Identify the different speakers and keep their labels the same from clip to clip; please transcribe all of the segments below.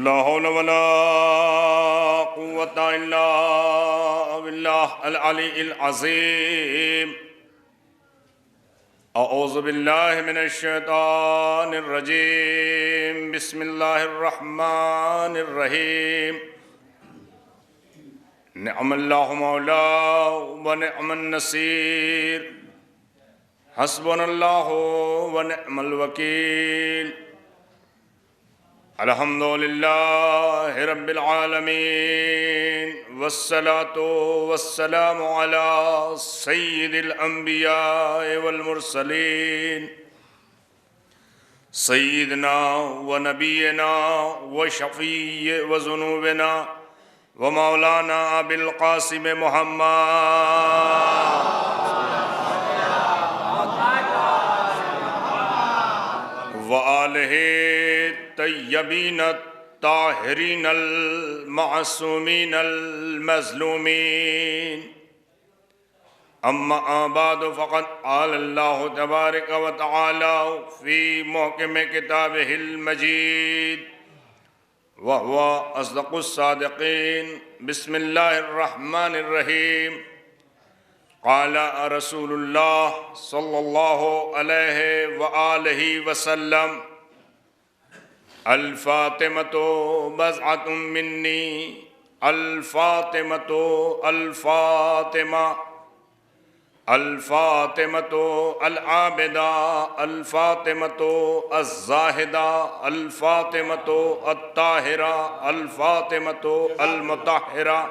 Speaker 1: لا حول ولا قوة إلا بالله العلي العظيم. أعوذ بالله من الشيطان الرجيم. بسم الله الرحمن الرحيم. نعم الله مولاه ونعم النصير. حسبنا الله ونعم الوكيل. الحمد لله رب العالمين، والصلاة والسلام على سيد الأنبياء والمرسلين، سيدنا ونبينا وشفيع وذنوبنا ومولانا أبي القاسم محمد وآلہ الطیبین الطاہرین المعصومین المظلومین. اما بعد فقد قال اللہ تبارک و تعالی فی محکم کتابہ المجید وهو اصدق الصادقین. بسم اللہ الرحمن الرحیم. قال رسول اللہ صلی اللہ علیہ وآلہ وسلم: الفاطمۃ بضعۃ منی. الفاطمۃ الفاطمہ الفاطمۃ العابدہ الفاطمۃ الزاہدہ الفاطمۃ الطاہرہ الفاطمۃ المطہرہ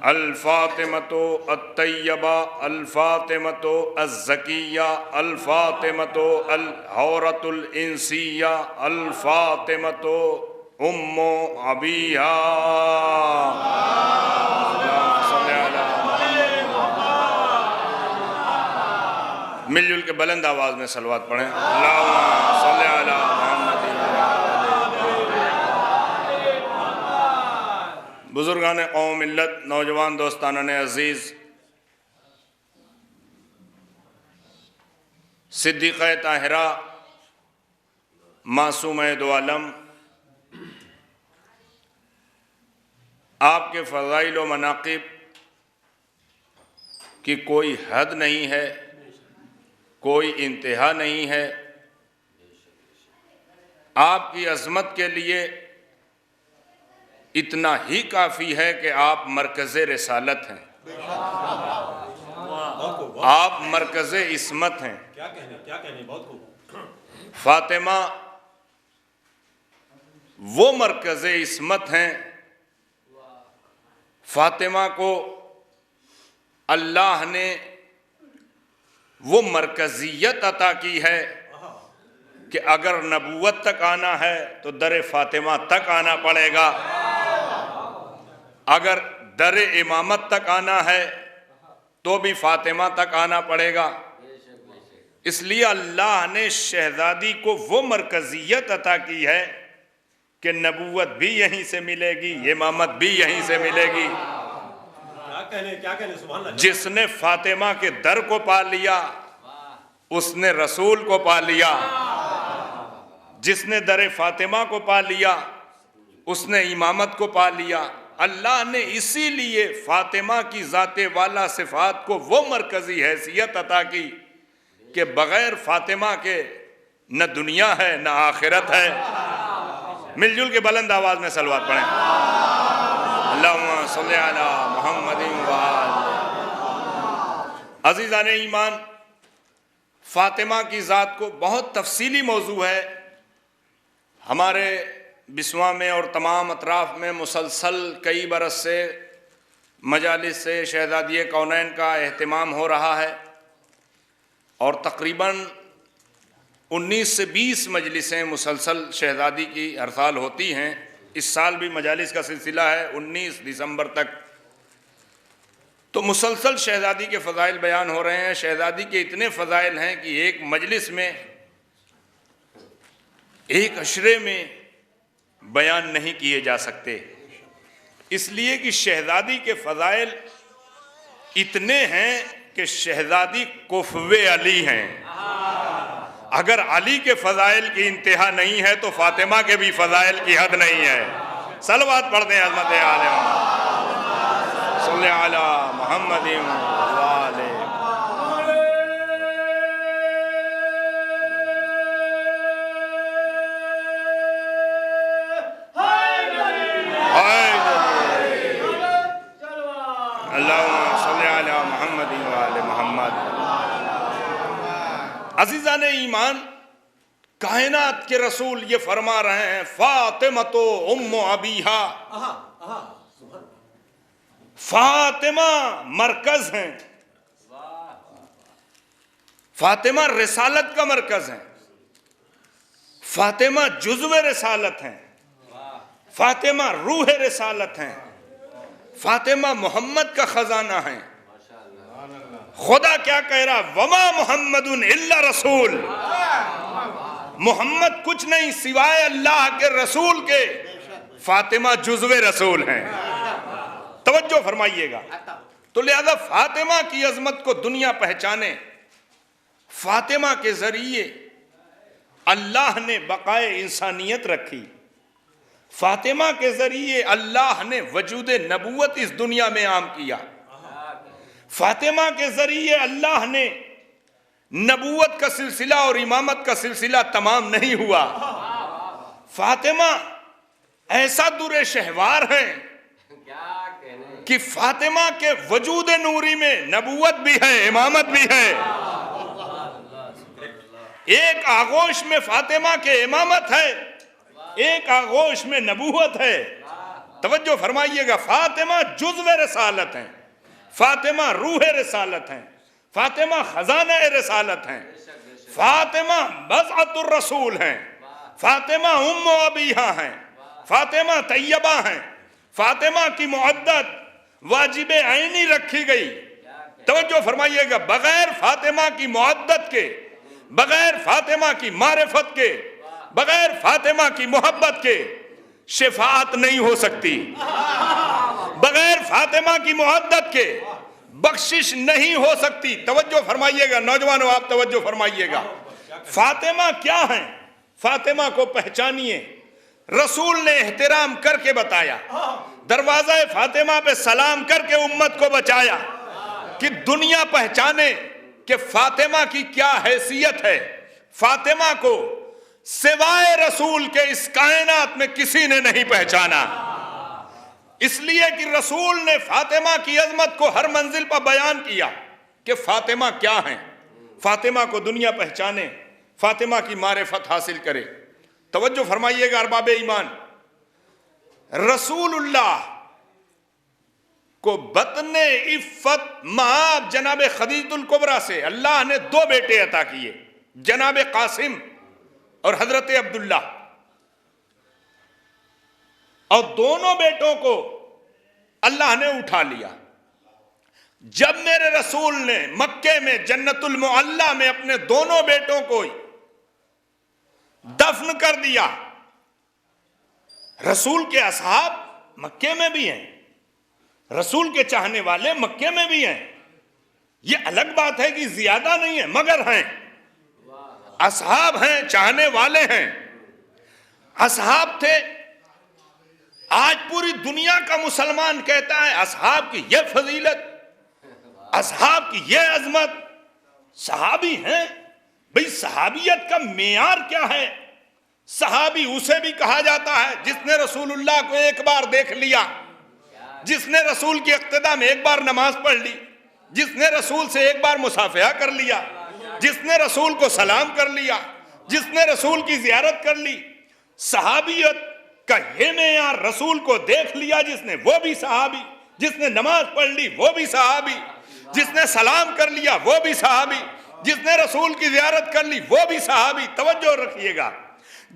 Speaker 1: الفاطمۃ الطیبہ الفاطمۃ الزکیہ الفاطمۃ الحورۃ الانسیہ الفاطمۃ ام ابیہا. مل جل کے بلند آواز میں صلوات پڑھیں. اللہم صلی علی محمد. بزرگان قوم ملت، نوجوان دوستانان عزیز، صدیقہ طاہرہ معصومہ دو عالم، آپ کے فضائل و مناقب کی کوئی حد نہیں ہے، کوئی انتہا نہیں ہے. آپ کی عظمت کے لیے اتنا ہی کافی ہے کہ آپ مرکز رسالت ہیں، آپ مرکز عصمت ہیں. فاطمہ وہ مرکز عصمت ہیں. فاطمہ کو اللہ نے وہ مرکزیت عطا کی ہے کہ اگر نبوت تک آنا ہے تو در فاطمہ تک آنا پڑے گا، اگر در امامت تک آنا ہے تو بھی فاطمہ تک آنا پڑے گا. اس لیے اللہ نے شہزادی کو وہ مرکزیت عطا کی ہے کہ نبوت بھی یہیں سے ملے گی، امامت بھی یہیں سے ملے گی. جس نے فاطمہ کے در کو پا لیا اس نے رسول کو پا لیا، جس نے در فاطمہ کو پا لیا اس نے امامت کو پا لیا. اللہ نے اسی لیے فاطمہ کی ذات والا صفات کو وہ مرکزی حیثیت عطا کی کہ بغیر فاطمہ کے نہ دنیا ہے نہ آخرت ہے. مل جل کے بلند آواز میں صلوات پڑھیں. اللہم صلی علی محمد وآلہ. عزیزان ایمان، فاطمہ کی ذات کو بہت تفصیلی موضوع ہے. ہمارے بسواں میں اور تمام اطراف میں مسلسل کئی برس سے مجالس سے شہزادی کونین کا اہتمام ہو رہا ہے اور تقریباً 19 سے 20 مجلسیں مسلسل شہزادی کی ہر سال ہوتی ہیں. اس سال بھی مجالس کا سلسلہ ہے 19 دسمبر تک. تو مسلسل شہزادی کے فضائل بیان ہو رہے ہیں. شہزادی کے اتنے فضائل ہیں کہ ایک مجلس میں ایک عشرے میں بیان نہیں کیے جا سکتے، اس لیے کہ شہزادی کے فضائل اتنے ہیں کہ شہزادی کفو علی ہیں. اگر علی کے فضائل کی انتہا نہیں ہے تو فاطمہ کے بھی فضائل کی حد نہیں ہے. صلوات پڑھ دیں عظمت آل محمد صلی علی محمد وآلہ. اللہم صلی علی محمد وآل محمد. عزیزان ایمان، کائنات کے رسول یہ فرما رہے ہیں فاطمہ تو ام ابیہا. فاطمہ مرکز ہیں، فاطمہ رسالت کا مرکز ہیں، فاطمہ جزو رسالت ہیں، فاطمہ روح رسالت ہیں، فاطمہ محمد کا خزانہ ہیں. خدا کیا کہہ رہا؟ وما محمد الا رسول. محمد کچھ نہیں سوائے اللہ کے رسول کے. فاطمہ جزو رسول ہیں. توجہ فرمائیے گا. تو لہذا فاطمہ کی عظمت کو دنیا پہچانے. فاطمہ کے ذریعے اللہ نے بقائے انسانیت رکھی. فاطمہ کے ذریعے اللہ نے وجود نبوت اس دنیا میں عام کیا. فاطمہ کے ذریعے اللہ نے نبوت کا سلسلہ اور امامت کا سلسلہ تمام نہیں ہوا. فاطمہ ایسا در شہوار ہیں کہ فاطمہ کے وجود نوری میں نبوت بھی ہے، امامت بھی ہے. ایک آغوش میں فاطمہ کے امامت ہے، ایک آغوش میں نبوت ہے. توجہ فرمائیے گا. فاطمہ جزو رسالت ہیں، فاطمہ روح رسالت ہیں، فاطمہ خزانہ رسالت ہیں، فاطمہ بضعۃ الرسول ہیں، فاطمہ ام ابیہا ہیں، فاطمہ طیبہ ہیں. فاطمہ کی معدت واجب عینی رکھی گئی. توجہ فرمائیے گا. بغیر فاطمہ کی معدت کے، بغیر فاطمہ کی معرفت کے، بغیر فاطمہ کی محبت کے شفاعت نہیں ہو سکتی. بغیر فاطمہ کی محبت کے بخشش نہیں ہو سکتی. توجہ فرمائیے گا نوجوانوں، آپ توجہ فرمائیے گا. فاطمہ کیا ہیں؟ فاطمہ کو پہچانیے. رسول نے احترام کر کے بتایا، دروازہ فاطمہ پہ سلام کر کے امت کو بچایا کہ دنیا پہچانے کہ فاطمہ کی کیا حیثیت ہے. فاطمہ کو سوائے رسول کے اس کائنات میں کسی نے نہیں پہچانا. اس لیے کہ رسول نے فاطمہ کی عظمت کو ہر منزل پر بیان کیا کہ فاطمہ کیا ہیں. فاطمہ کو دنیا پہچانے، فاطمہ کی معرفت حاصل کرے. توجہ فرمائیے گا ارباب ایمان. رسول اللہ کو بطن عفت مآب جناب خدیجۃ الکبریٰ سے اللہ نے 2 بیٹے عطا کیے، جناب قاسم اور حضرت عبداللہ. اور دونوں بیٹوں کو اللہ نے اٹھا لیا. جب میرے رسول نے مکے میں جنت المعلیٰ میں اپنے دونوں بیٹوں کو دفن کر دیا، رسول کے اصحاب مکے میں بھی ہیں، رسول کے چاہنے والے مکے میں بھی ہیں. یہ الگ بات ہے کہ زیادہ نہیں ہے مگر ہیں، اصحاب ہیں، چاہنے والے ہیں. اصحاب تھے. آج پوری دنیا کا مسلمان کہتا ہے اصحاب کی یہ فضیلت، اصحاب کی یہ عظمت. صحابی ہیں. بھئی صحابیت کا معیار کیا ہے؟ صحابی اسے بھی کہا جاتا ہے جس نے رسول اللہ کو ایک بار دیکھ لیا، جس نے رسول کی اقتداء میں ایک بار نماز پڑھ لی، جس نے رسول سے ایک بار مصافحہ کر لیا، جس نے رسول کو سلام کر لیا، جس نے رسول کی زیارت کر لی. صحابیت کا یہ معیار، رسول کو دیکھ لیا جس نے وہ بھی صحابی، جس نے نماز پڑھ لی وہ بھی صحابی، جس نے سلام کر لیا وہ بھی صحابی، جس نے رسول کی زیارت کر لی وہ بھی صحابی. توجہ رکھیے گا.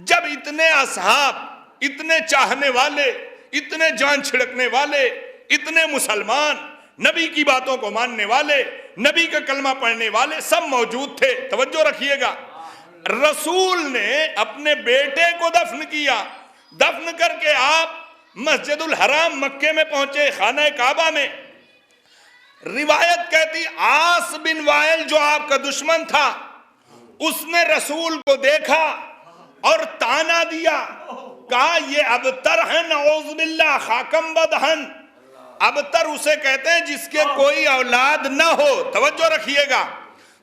Speaker 1: جب اتنے اصحاب، اتنے چاہنے والے، اتنے جان چھڑکنے والے، اتنے مسلمان، نبی کی باتوں کو ماننے والے، نبی کا کلمہ پڑھنے والے سب موجود تھے. توجہ رکھیے گا. رسول نے اپنے بیٹے کو دفن کیا. دفن کر کے آپ مسجد الحرام مکے میں پہنچے، خانہ کعبہ میں. روایت کہتی عاص بن وائل جو آپ کا دشمن تھا، اس نے رسول کو دیکھا اور تانا دیا، کہا یہ ابتر ہے نعوذ باللہ خاکم بدہن۔ ابتر اسے کہتے ہیں جس کے کوئی اولاد نہ ہو، توجہ رکھیے گا،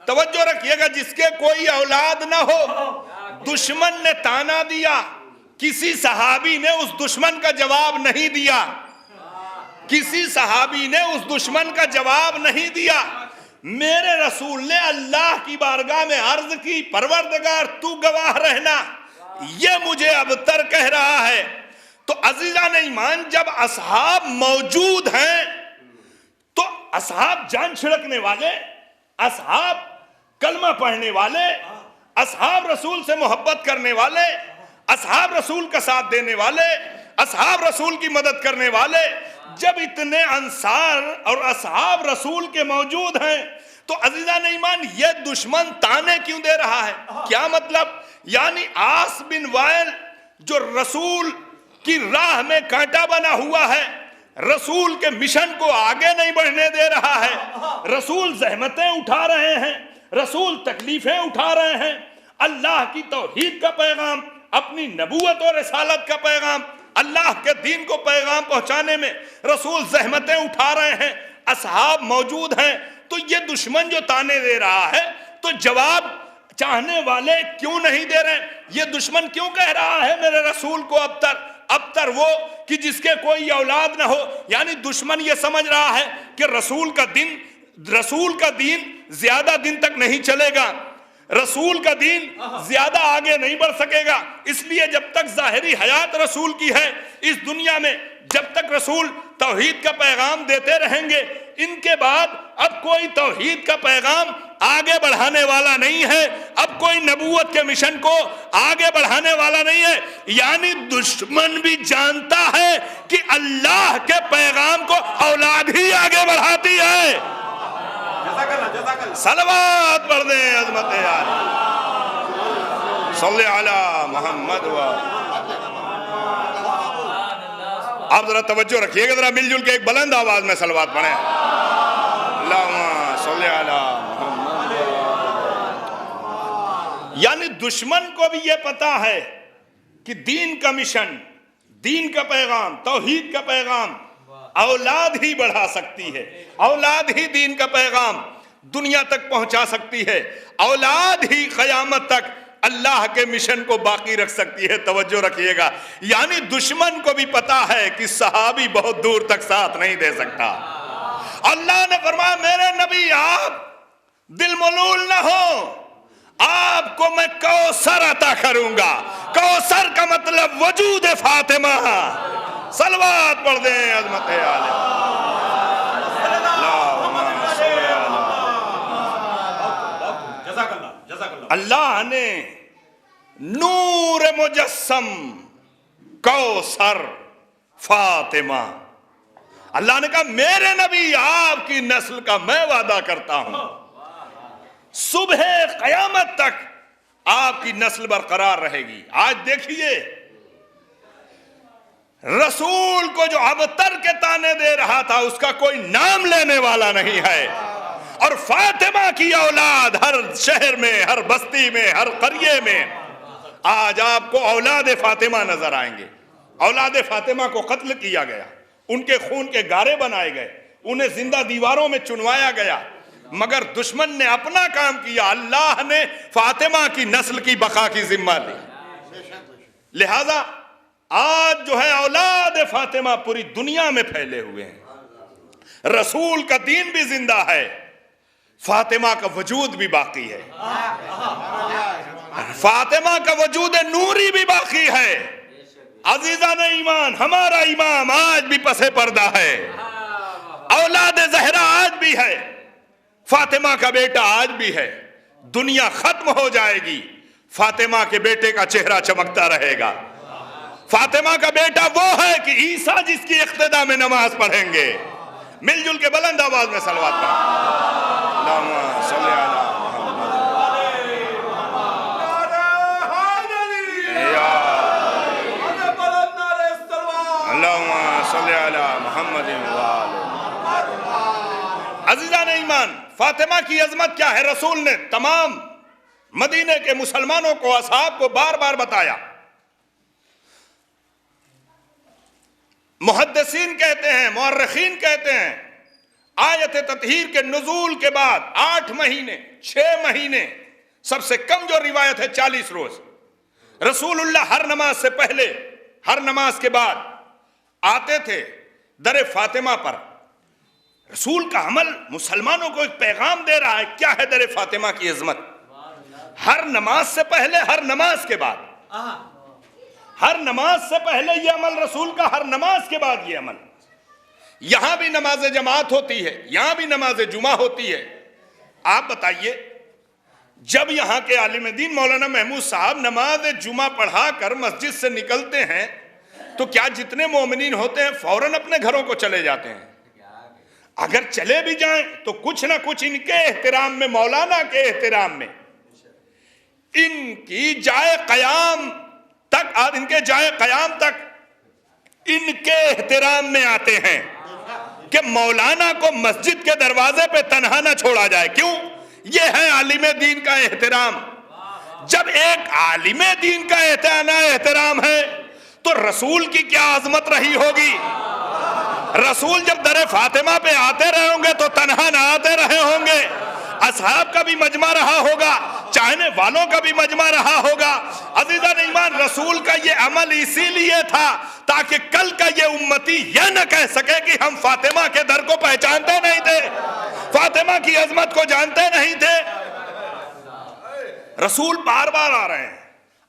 Speaker 1: توجہ رکھیے گا، جس کے کوئی اولاد نہ ہو۔ دشمن نے تانا دیا، کسی صحابی نے اس دشمن کا جواب نہیں دیا، کسی صحابی نے اس دشمن کا جواب نہیں دیا۔ میرے رسول نے اللہ کی بارگاہ میں عرض کی، پروردگار تو گواہ رہنا، یہ مجھے ابتر کہہ رہا ہے۔ تو عزیزان ایمان، جب اصحاب موجود ہیں تو اصحاب جان چھڑکنے والے، اصحاب کلمہ پڑھنے والے، اصحاب رسول سے محبت کرنے والے، اصحاب رسول کا ساتھ دینے والے، اصحاب رسول کی مدد کرنے والے، جب اتنے انصار اور اصحاب رسول کے موجود ہیں تو عزیزان ایمان یہ دشمن تانے کیوں دے رہا ہے؟ کیا مطلب؟ یعنی عاص بن وائل جو رسول کی راہ میں کانٹا بنا ہوا ہے، رسول کے مشن کو آگے نہیں بڑھنے دے رہا ہے، رسول زحمتیں اٹھا رہے ہیں، رسول تکلیفیں اٹھا رہے ہیں، اللہ کی توحید کا پیغام، اپنی نبوت اور رسالت کا پیغام، اللہ کے دین کو پیغام پہنچانے میں رسول زحمتیں اٹھا رہے ہیں، اصحاب موجود ہیں، تو یہ دشمن جو تانے دے رہا ہے تو جواب چاہنے والے کیوں نہیں دے رہے؟ یہ دشمن کیوں کہہ رہا ہے میرے رسول کو ابتر؟ ابتر وہ کہ جس کے کوئی اولاد نہ ہو، یعنی دشمن یہ سمجھ رہا ہے کہ رسول کا دین زیادہ دن تک نہیں چلے گا، رسول کا دین زیادہ آگے نہیں بڑھ سکے گا، اس لیے جب تک ظاہری حیات رسول کی ہے اس دنیا میں، جب تک رسول توحید کا پیغام دیتے رہیں گے، ان کے بعد اب کوئی توحید کا پیغام آگے بڑھانے والا نہیں ہے، اب کوئی نبوت کے مشن کو آگے بڑھانے والا نہیں ہے۔ یعنی دشمن بھی جانتا ہے کہ اللہ کے پیغام کو اولاد ہی آگے بڑھاتی ہے۔ صلوات پڑھ دیں عظمت یار، صلی علی محمد و آپ ذرا توجہ رکھیے گا، ذرا مل جل کے ایک بلند آواز میں صلوات پڑھیں، اللہم صلی علی محمد۔ یعنی دشمن کو بھی یہ پتا ہے کہ دین کا مشن، دین کا پیغام، توحید کا پیغام اولاد ہی بڑھا سکتی ہے، اولاد ہی دین کا پیغام دنیا تک پہنچا سکتی ہے، اولاد ہی قیامت تک اللہ کے مشن کو باقی رکھ سکتی ہے۔ توجہ رکھیے گا، یعنی دشمن کو بھی پتا ہے کہ صحابی بہت دور تک ساتھ نہیں دے سکتا۔ اللہ نے فرمایا میرے نبی آپ دل ملول نہ ہو، آپ کو میں کوثر عطا کروں گا۔ کوثر کا مطلب وجود فاطمہ۔ صلوات پڑھ دیں عظمت عالم۔ اللہ نے نور مجسم کوثر فاطمہ، اللہ نے کہا میرے نبی آپ کی نسل کا میں وعدہ کرتا ہوں صبح قیامت تک آپ کی نسل برقرار رہے گی۔ آج دیکھیے رسول کو جو ابتر کے تانے دے رہا تھا اس کا کوئی نام لینے والا نہیں ہے، اور فاطمہ کی اولاد ہر شہر میں، ہر بستی میں، ہر قریے میں آج آپ کو اولاد فاطمہ نظر آئیں گے۔ اولاد فاطمہ کو قتل کیا گیا، ان کے خون کے گارے بنائے گئے، انہیں زندہ دیواروں میں چنوایا گیا، مگر دشمن نے اپنا کام کیا، اللہ نے فاطمہ کی نسل کی بقا کی ذمہ لی۔ لہذا آج جو ہے اولاد فاطمہ پوری دنیا میں پھیلے ہوئے ہیں، رسول کا دین بھی زندہ ہے، فاطمہ کا وجود بھی باقی ہے، فاطمہ کا وجود نوری بھی باقی ہے۔ عزیزان ایمان، ہمارا امام آج بھی پسے پردہ ہے، اولاد زہرا آج بھی ہے، فاطمہ کا بیٹا آج بھی ہے۔ دنیا ختم ہو جائے گی، فاطمہ کے بیٹے کا چہرہ چمکتا رہے گا۔ فاطمہ کا بیٹا وہ ہے کہ عیسیٰ جس کی اقتداء میں نماز پڑھیں گے۔ مل جل کے بلند آواز میں صلوات پڑھیں، اللہم صلی علی محمد، اللہم صلی علی محمد۔ عزیزان ایمان، فاطمہ کی عظمت کیا ہے؟ رسول نے تمام مدینے کے مسلمانوں کو، اصحاب کو بار بار بتایا۔ محدثین کہتے ہیں، مورخین کہتے ہیں، آیت تطہیر کے نزول کے بعد 8 مہینے 6 مہینے، سب سے کم جو روایت ہے 40 روز، رسول اللہ ہر نماز سے پہلے ہر نماز کے بعد آتے تھے در فاطمہ پر۔ رسول کا عمل مسلمانوں کو ایک پیغام دے رہا ہے، کیا ہے در فاطمہ کی عظمت۔ ہر نماز سے پہلے ہر نماز کے بعد، ہر نماز سے پہلے یہ عمل رسول کا، ہر نماز کے بعد یہ عمل۔ یہاں بھی نماز جماعت ہوتی ہے، یہاں بھی نماز جمعہ ہوتی ہے۔ آپ بتائیے، جب یہاں کے عالم دین مولانا محمود صاحب نماز جمعہ پڑھا کر مسجد سے نکلتے ہیں تو کیا جتنے مومنین ہوتے ہیں فوراً اپنے گھروں کو چلے جاتے ہیں؟ اگر چلے بھی جائیں تو کچھ نہ کچھ ان کے احترام میں، مولانا کے احترام میں، ان کی جائے قیام تک، ان کے جائے قیام تک ان کے احترام میں آتے ہیں کہ مولانا کو مسجد کے دروازے پہ تنہا نہ چھوڑا جائے۔ کیوں؟ یہ ہے عالم دین کا احترام۔ جب ایک عالم دین کا احترام ہے تو رسول کی کیا عظمت رہی ہوگی۔ رسول جب در فاطمہ پہ آتے رہے ہوں گے تو تنہا نہ آتے رہے ہوں گے، اصحاب کا بھی مجمع رہا ہوگا، چاہنے والوں کا بھی مجمع رہا ہوگا۔ عزیزان ایمان، رسول کا یہ عمل اسی لیے تھا تاکہ کل کا یہ امتی یہ نہ کہہ سکے کہ ہم فاطمہ کے در کو پہچانتے نہیں تھے، فاطمہ کی عظمت کو جانتے نہیں تھے۔ رسول بار بار آ رہے ہیں،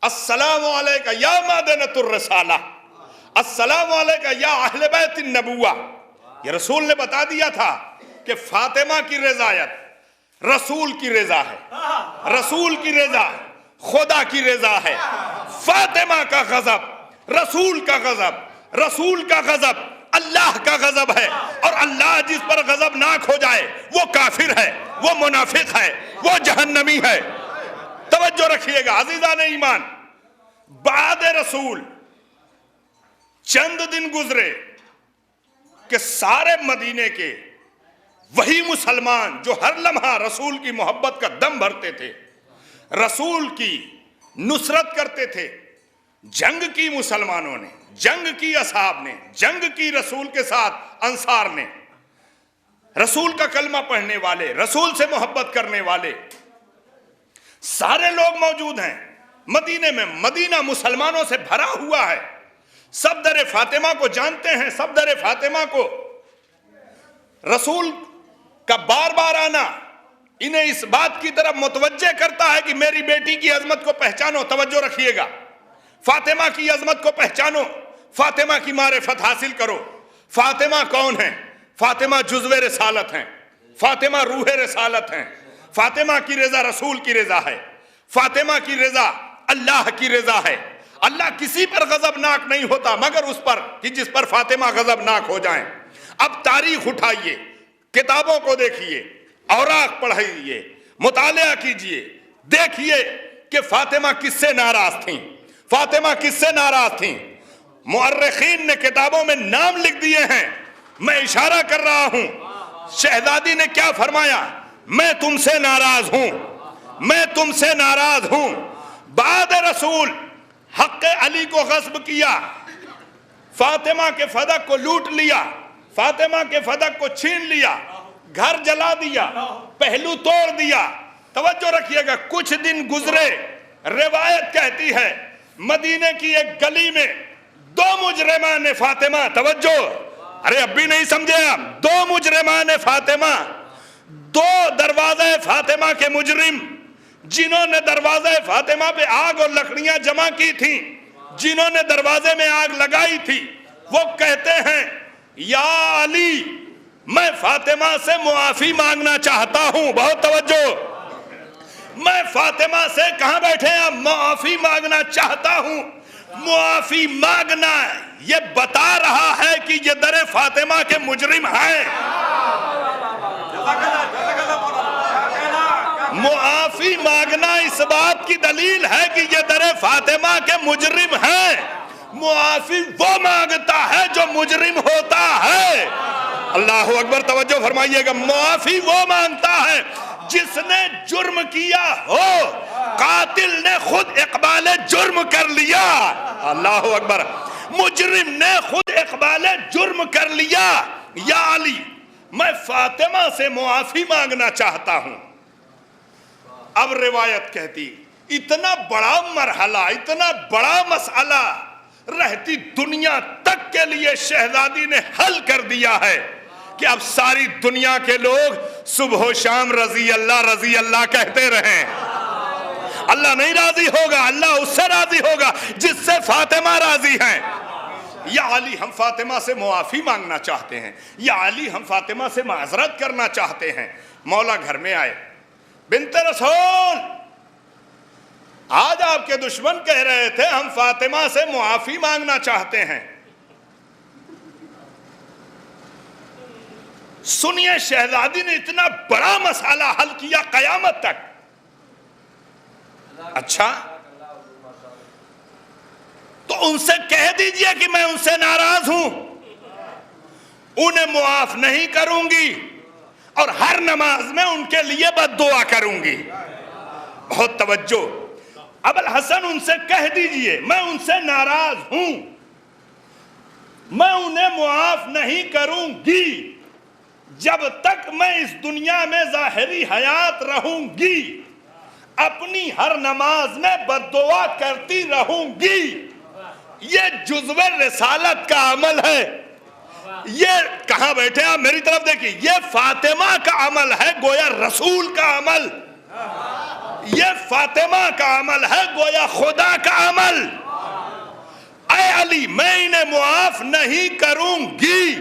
Speaker 1: السلام علیکہ یا مادنۃ الرسالہ، السلام علیکہ یا اہل بیت النبوہ۔ یہ رسول نے بتا دیا تھا کہ فاطمہ کی رضایت رسول کی رضا ہے، رسول کی رضا خدا کی رضا ہے۔ فاطمہ کا غضب رسول کا غضب، رسول کا غضب اللہ کا غضب ہے، اور اللہ جس پر غضب ناک ہو جائے وہ کافر ہے، وہ منافق ہے، وہ جہنمی ہے۔ توجہ رکھیے گا عزیزان ایمان، بعد رسول چند دن گزرے کہ سارے مدینے کے وہی مسلمان جو ہر لمحہ رسول کی محبت کا دم بھرتے تھے، رسول کی نصرت کرتے تھے، جنگ کی مسلمانوں نے، جنگ کی اصحاب نے، جنگ کی رسول کے ساتھ انصار نے، رسول کا کلمہ پڑھنے والے، رسول سے محبت کرنے والے سارے لوگ موجود ہیں مدینے میں۔ مدینہ مسلمانوں سے بھرا ہوا ہے، سب در فاطمہ کو جانتے ہیں، سب در فاطمہ کو۔ رسول کا بار بار آنا انہیں اس بات کی طرف متوجہ کرتا ہے کہ میری بیٹی کی عظمت کو پہچانو۔ توجہ رکھیے گا، فاطمہ کی عظمت کو پہچانو، فاطمہ کی معرفت حاصل کرو۔ فاطمہ کون ہے؟ فاطمہ جزو رسالت ہیں، فاطمہ روح رسالت ہیں، فاطمہ کی رضا رسول کی رضا ہے، فاطمہ کی رضا اللہ کی رضا ہے۔ اللہ کسی پر غضب ناک نہیں ہوتا مگر اس پر کہ جس پر فاطمہ غضب ناک ہو جائیں۔ اب تاریخ اٹھائیے، کتابوں کو دیکھیے، اوراق پڑھائیے، مطالعہ کیجئے، دیکھیے کہ فاطمہ کس سے ناراض تھیں، فاطمہ کس سے ناراض تھیں۔ مورخین نے کتابوں میں نام لکھ دیے ہیں، میں اشارہ کر رہا ہوں۔ شہزادی نے کیا فرمایا؟ میں تم سے ناراض ہوں، میں تم سے ناراض ہوں۔ بعد رسول حق علی کو غصب کیا، فاطمہ کے فدق کو لوٹ لیا، فاطمہ کے فدق کو چھین لیا، گھر جلا دیا، پہلو توڑ دیا۔ توجہ رکھیے گا، کچھ دن گزرے، روایت کہتی ہے مدینے کی ایک گلی میں 2 مجرمان فاطمہ، توجہ، ارے اب بھی نہیں سمجھے آپ، 2 مجرمان فاطمہ، 2 دروازہ فاطمہ کے مجرم جنہوں نے دروازہ فاطمہ پہ آگ اور لکڑیاں جمع کی تھیں، جنہوں نے دروازے میں آگ لگائی تھی، وہ کہتے ہیں یا علی میں فاطمہ سے معافی مانگنا چاہتا ہوں۔ بہت توجہ، میں فاطمہ سے کہاں بیٹھے ہیں؟ معافی مانگنا چاہتا ہوں۔ معافی مانگنا یہ بتا رہا ہے کہ یہ در فاطمہ کے مجرم ہیں۔ معافی مانگنا اس بات کی دلیل ہے کہ یہ در فاطمہ کے مجرم ہیں۔ معافی وہ مانگتا ہے جو مجرم ہوتا ہے۔ اللہ اکبر، توجہ فرمائیے گا، معافی وہ مانگتا ہے جس نے جرم کیا ہو، قاتل نے خود اقبال جرم کر لیا، اللہ اکبر، مجرم نے خود اقبال جرم کر لیا، یا علی میں فاطمہ سے معافی مانگنا چاہتا ہوں۔ اب روایت کہتی اتنا بڑا مرحلہ، اتنا بڑا مسئلہ رہتی دنیا تک کے لیے شہزادی نے حل کر دیا ہے کہ اب ساری دنیا کے لوگ صبح و شام رضی اللہ کہتے رہیں۔ اللہ نہیں راضی ہوگا، اللہ اس سے راضی ہوگا جس سے فاطمہ راضی ہیں۔ یا علی ہم فاطمہ سے معافی مانگنا چاہتے ہیں، یا علی ہم فاطمہ سے معذرت کرنا چاہتے ہیں۔ مولا گھر میں آئے، بنت رسول، آج آپ کے دشمن کہہ رہے تھے ہم فاطمہ سے معافی مانگنا چاہتے ہیں۔ سنیے، شہزادی نے اتنا بڑا مسئلہ حل کیا قیامت تک۔ اچھا تو ان سے کہہ دیجئے کہ میں ان سے ناراض ہوں، انہیں معاف نہیں کروں گی اور ہر نماز میں ان کے لیے بد دعا کروں گی۔ بہت توجہ، ابوالحسن ان سے کہہ دیجئے میں ان سے ناراض ہوں، میں انہیں معاف نہیں کروں گی جب تک میں اس دنیا میں ظاہری حیات رہوں گی، اپنی ہر نماز میں بد دعا کرتی رہوں گی۔ یہ جزو رسالت کا عمل ہے۔ یہ کہاں بیٹھے آپ میری طرف دیکھیں، یہ فاطمہ کا عمل ہے، گویا رسول کا عمل، یہ فاطمہ کا عمل ہے، گویا خدا کا عمل۔ اے علی میں انہیں معاف نہیں کروں گی۔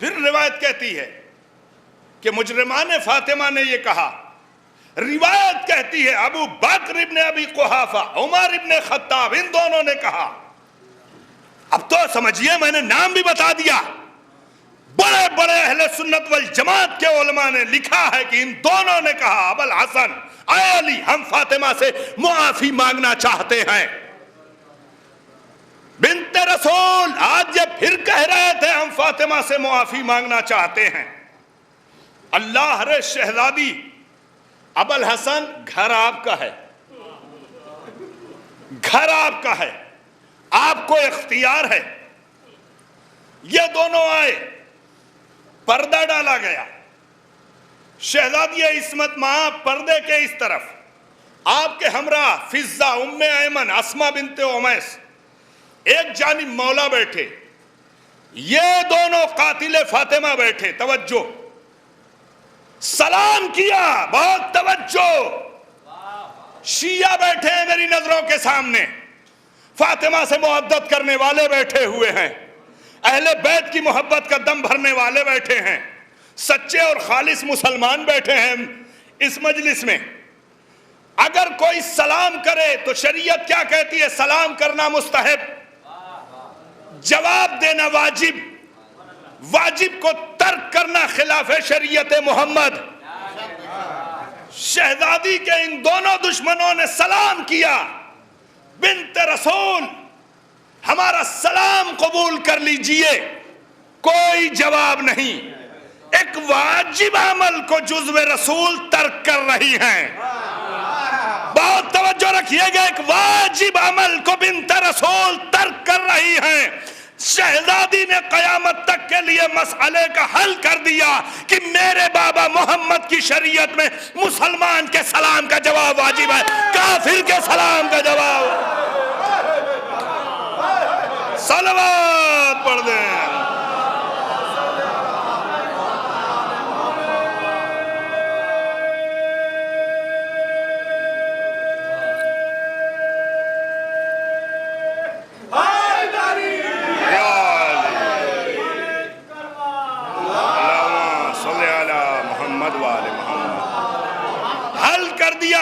Speaker 1: پھر روایت کہتی ہے کہ مجرمان فاطمہ نے یہ کہا، روایت کہتی ہے ابو بکر ابن ابی قحافہ، عمر ابن خطاب، ان دونوں نے کہا۔ اب تو سمجھیے میں نے نام بھی بتا دیا، بڑے بڑے اہل سنت والجماعت کے علماء نے لکھا ہے کہ ان دونوں نے کہا ابوالحسن اے علی ہم فاطمہ سے معافی مانگنا چاہتے ہیں۔ بنت رسول آج یہ پھر کہہ رہے تھے ہم فاطمہ سے معافی مانگنا چاہتے ہیں۔ اللہ رے شہزادی، ابوالحسن گھر آپ کا ہے، گھر آپ کا ہے، آپ کو اختیار ہے۔ یہ دونوں آئے، پردہ ڈالا گیا، شہزادی عصمت ماں پردے کے اس طرف، آپ کے ہمراہ فضہ، ام ایمن، اسماء بنت امیس، ایک جانب مولا بیٹھے، یہ دونوں قاتل فاطمہ بیٹھے۔ توجہ، سلام کیا، بہت توجہ، شیعہ بیٹھے ہیں میری نظروں کے سامنے، فاطمہ سے محبت کرنے والے بیٹھے ہوئے ہیں، اہل بیت کی محبت کا دم بھرنے والے بیٹھے ہیں، سچے اور خالص مسلمان بیٹھے ہیں اس مجلس میں۔ اگر کوئی سلام کرے تو شریعت کیا کہتی ہے؟ سلام کرنا مستحب، جواب دینا واجب، واجب کو ترک کرنا خلاف شریعت محمد۔ شہزادی کے ان دونوں دشمنوں نے سلام کیا، بنت رسول ہمارا سلام قبول کر لیجئے، کوئی جواب نہیں۔ ایک واجب عمل کو جزو رسول ترک کر رہی ہیں، بہت توجہ رکھیے گا، ایک واجب عمل کو بنت رسول ترک کر رہی ہیں۔ شہزادی نے قیامت تک کے لیے مسئلے کا حل کر دیا کہ میرے بابا محمد کی شریعت میں مسلمان کے سلام کا جواب واجب ہے، کافر کے سلام کا جواب۔ صلوات پڑھ دیں۔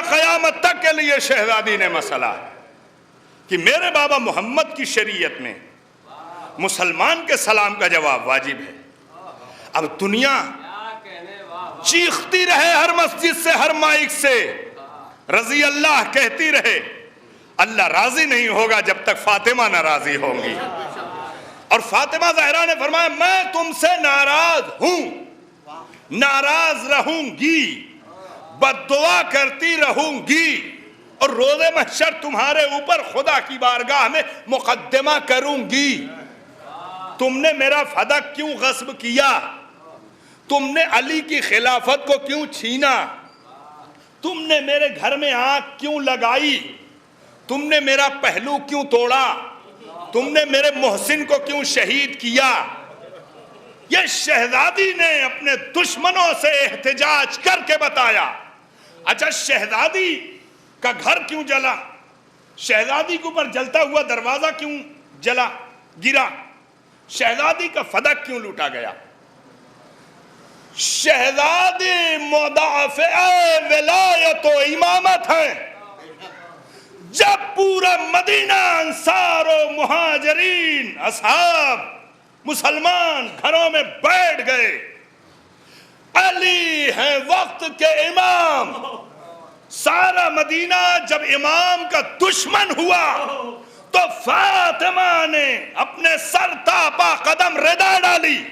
Speaker 1: قیامت تک کے لیے شہزادی نے مسئلہ کہ میرے بابا محمد کی شریعت میں مسلمان کے سلام کا جواب واجب ہے۔ اب دنیا چیختی رہے ہر مسجد سے، ہر مائک سے رضی اللہ کہتی رہے، اللہ راضی نہیں ہوگا جب تک فاطمہ نہ راضی ہوں گی۔ اور فاطمہ زہرا نے فرمایا میں تم سے ناراض ہوں، ناراض رہوں گی، بد دعا کرتی رہوں گی، اور روز محشر تمہارے اوپر خدا کی بارگاہ میں مقدمہ کروں گی۔ تم نے میرا فدق کیوں غصب کیا؟ تم نے علی کی خلافت کو کیوں چھینا؟ تم نے میرے گھر میں آنکھ کیوں لگائی؟ تم نے میرا پہلو کیوں توڑا؟ تم نے میرے محسن کو کیوں شہید کیا؟ یہ شہزادی نے اپنے دشمنوں سے احتجاج کر کے بتایا۔ اچھا، شہزادی کا گھر کیوں جلا؟ شہزادی کے اوپر جلتا ہوا دروازہ کیوں گرا؟ شہزادی کا فدق کیوں لوٹا گیا؟ شہزادی مدافع ولایت و امامت ہیں۔ جب پورا مدینہ انصار و مہاجرین اصحاب مسلمان گھروں میں بیٹھ گئے، علی ہیں وقت کے امام، سارا مدینہ جب امام کا دشمن ہوا تو فاطمہ نے اپنے سر تاپا قدم ردا ڈالی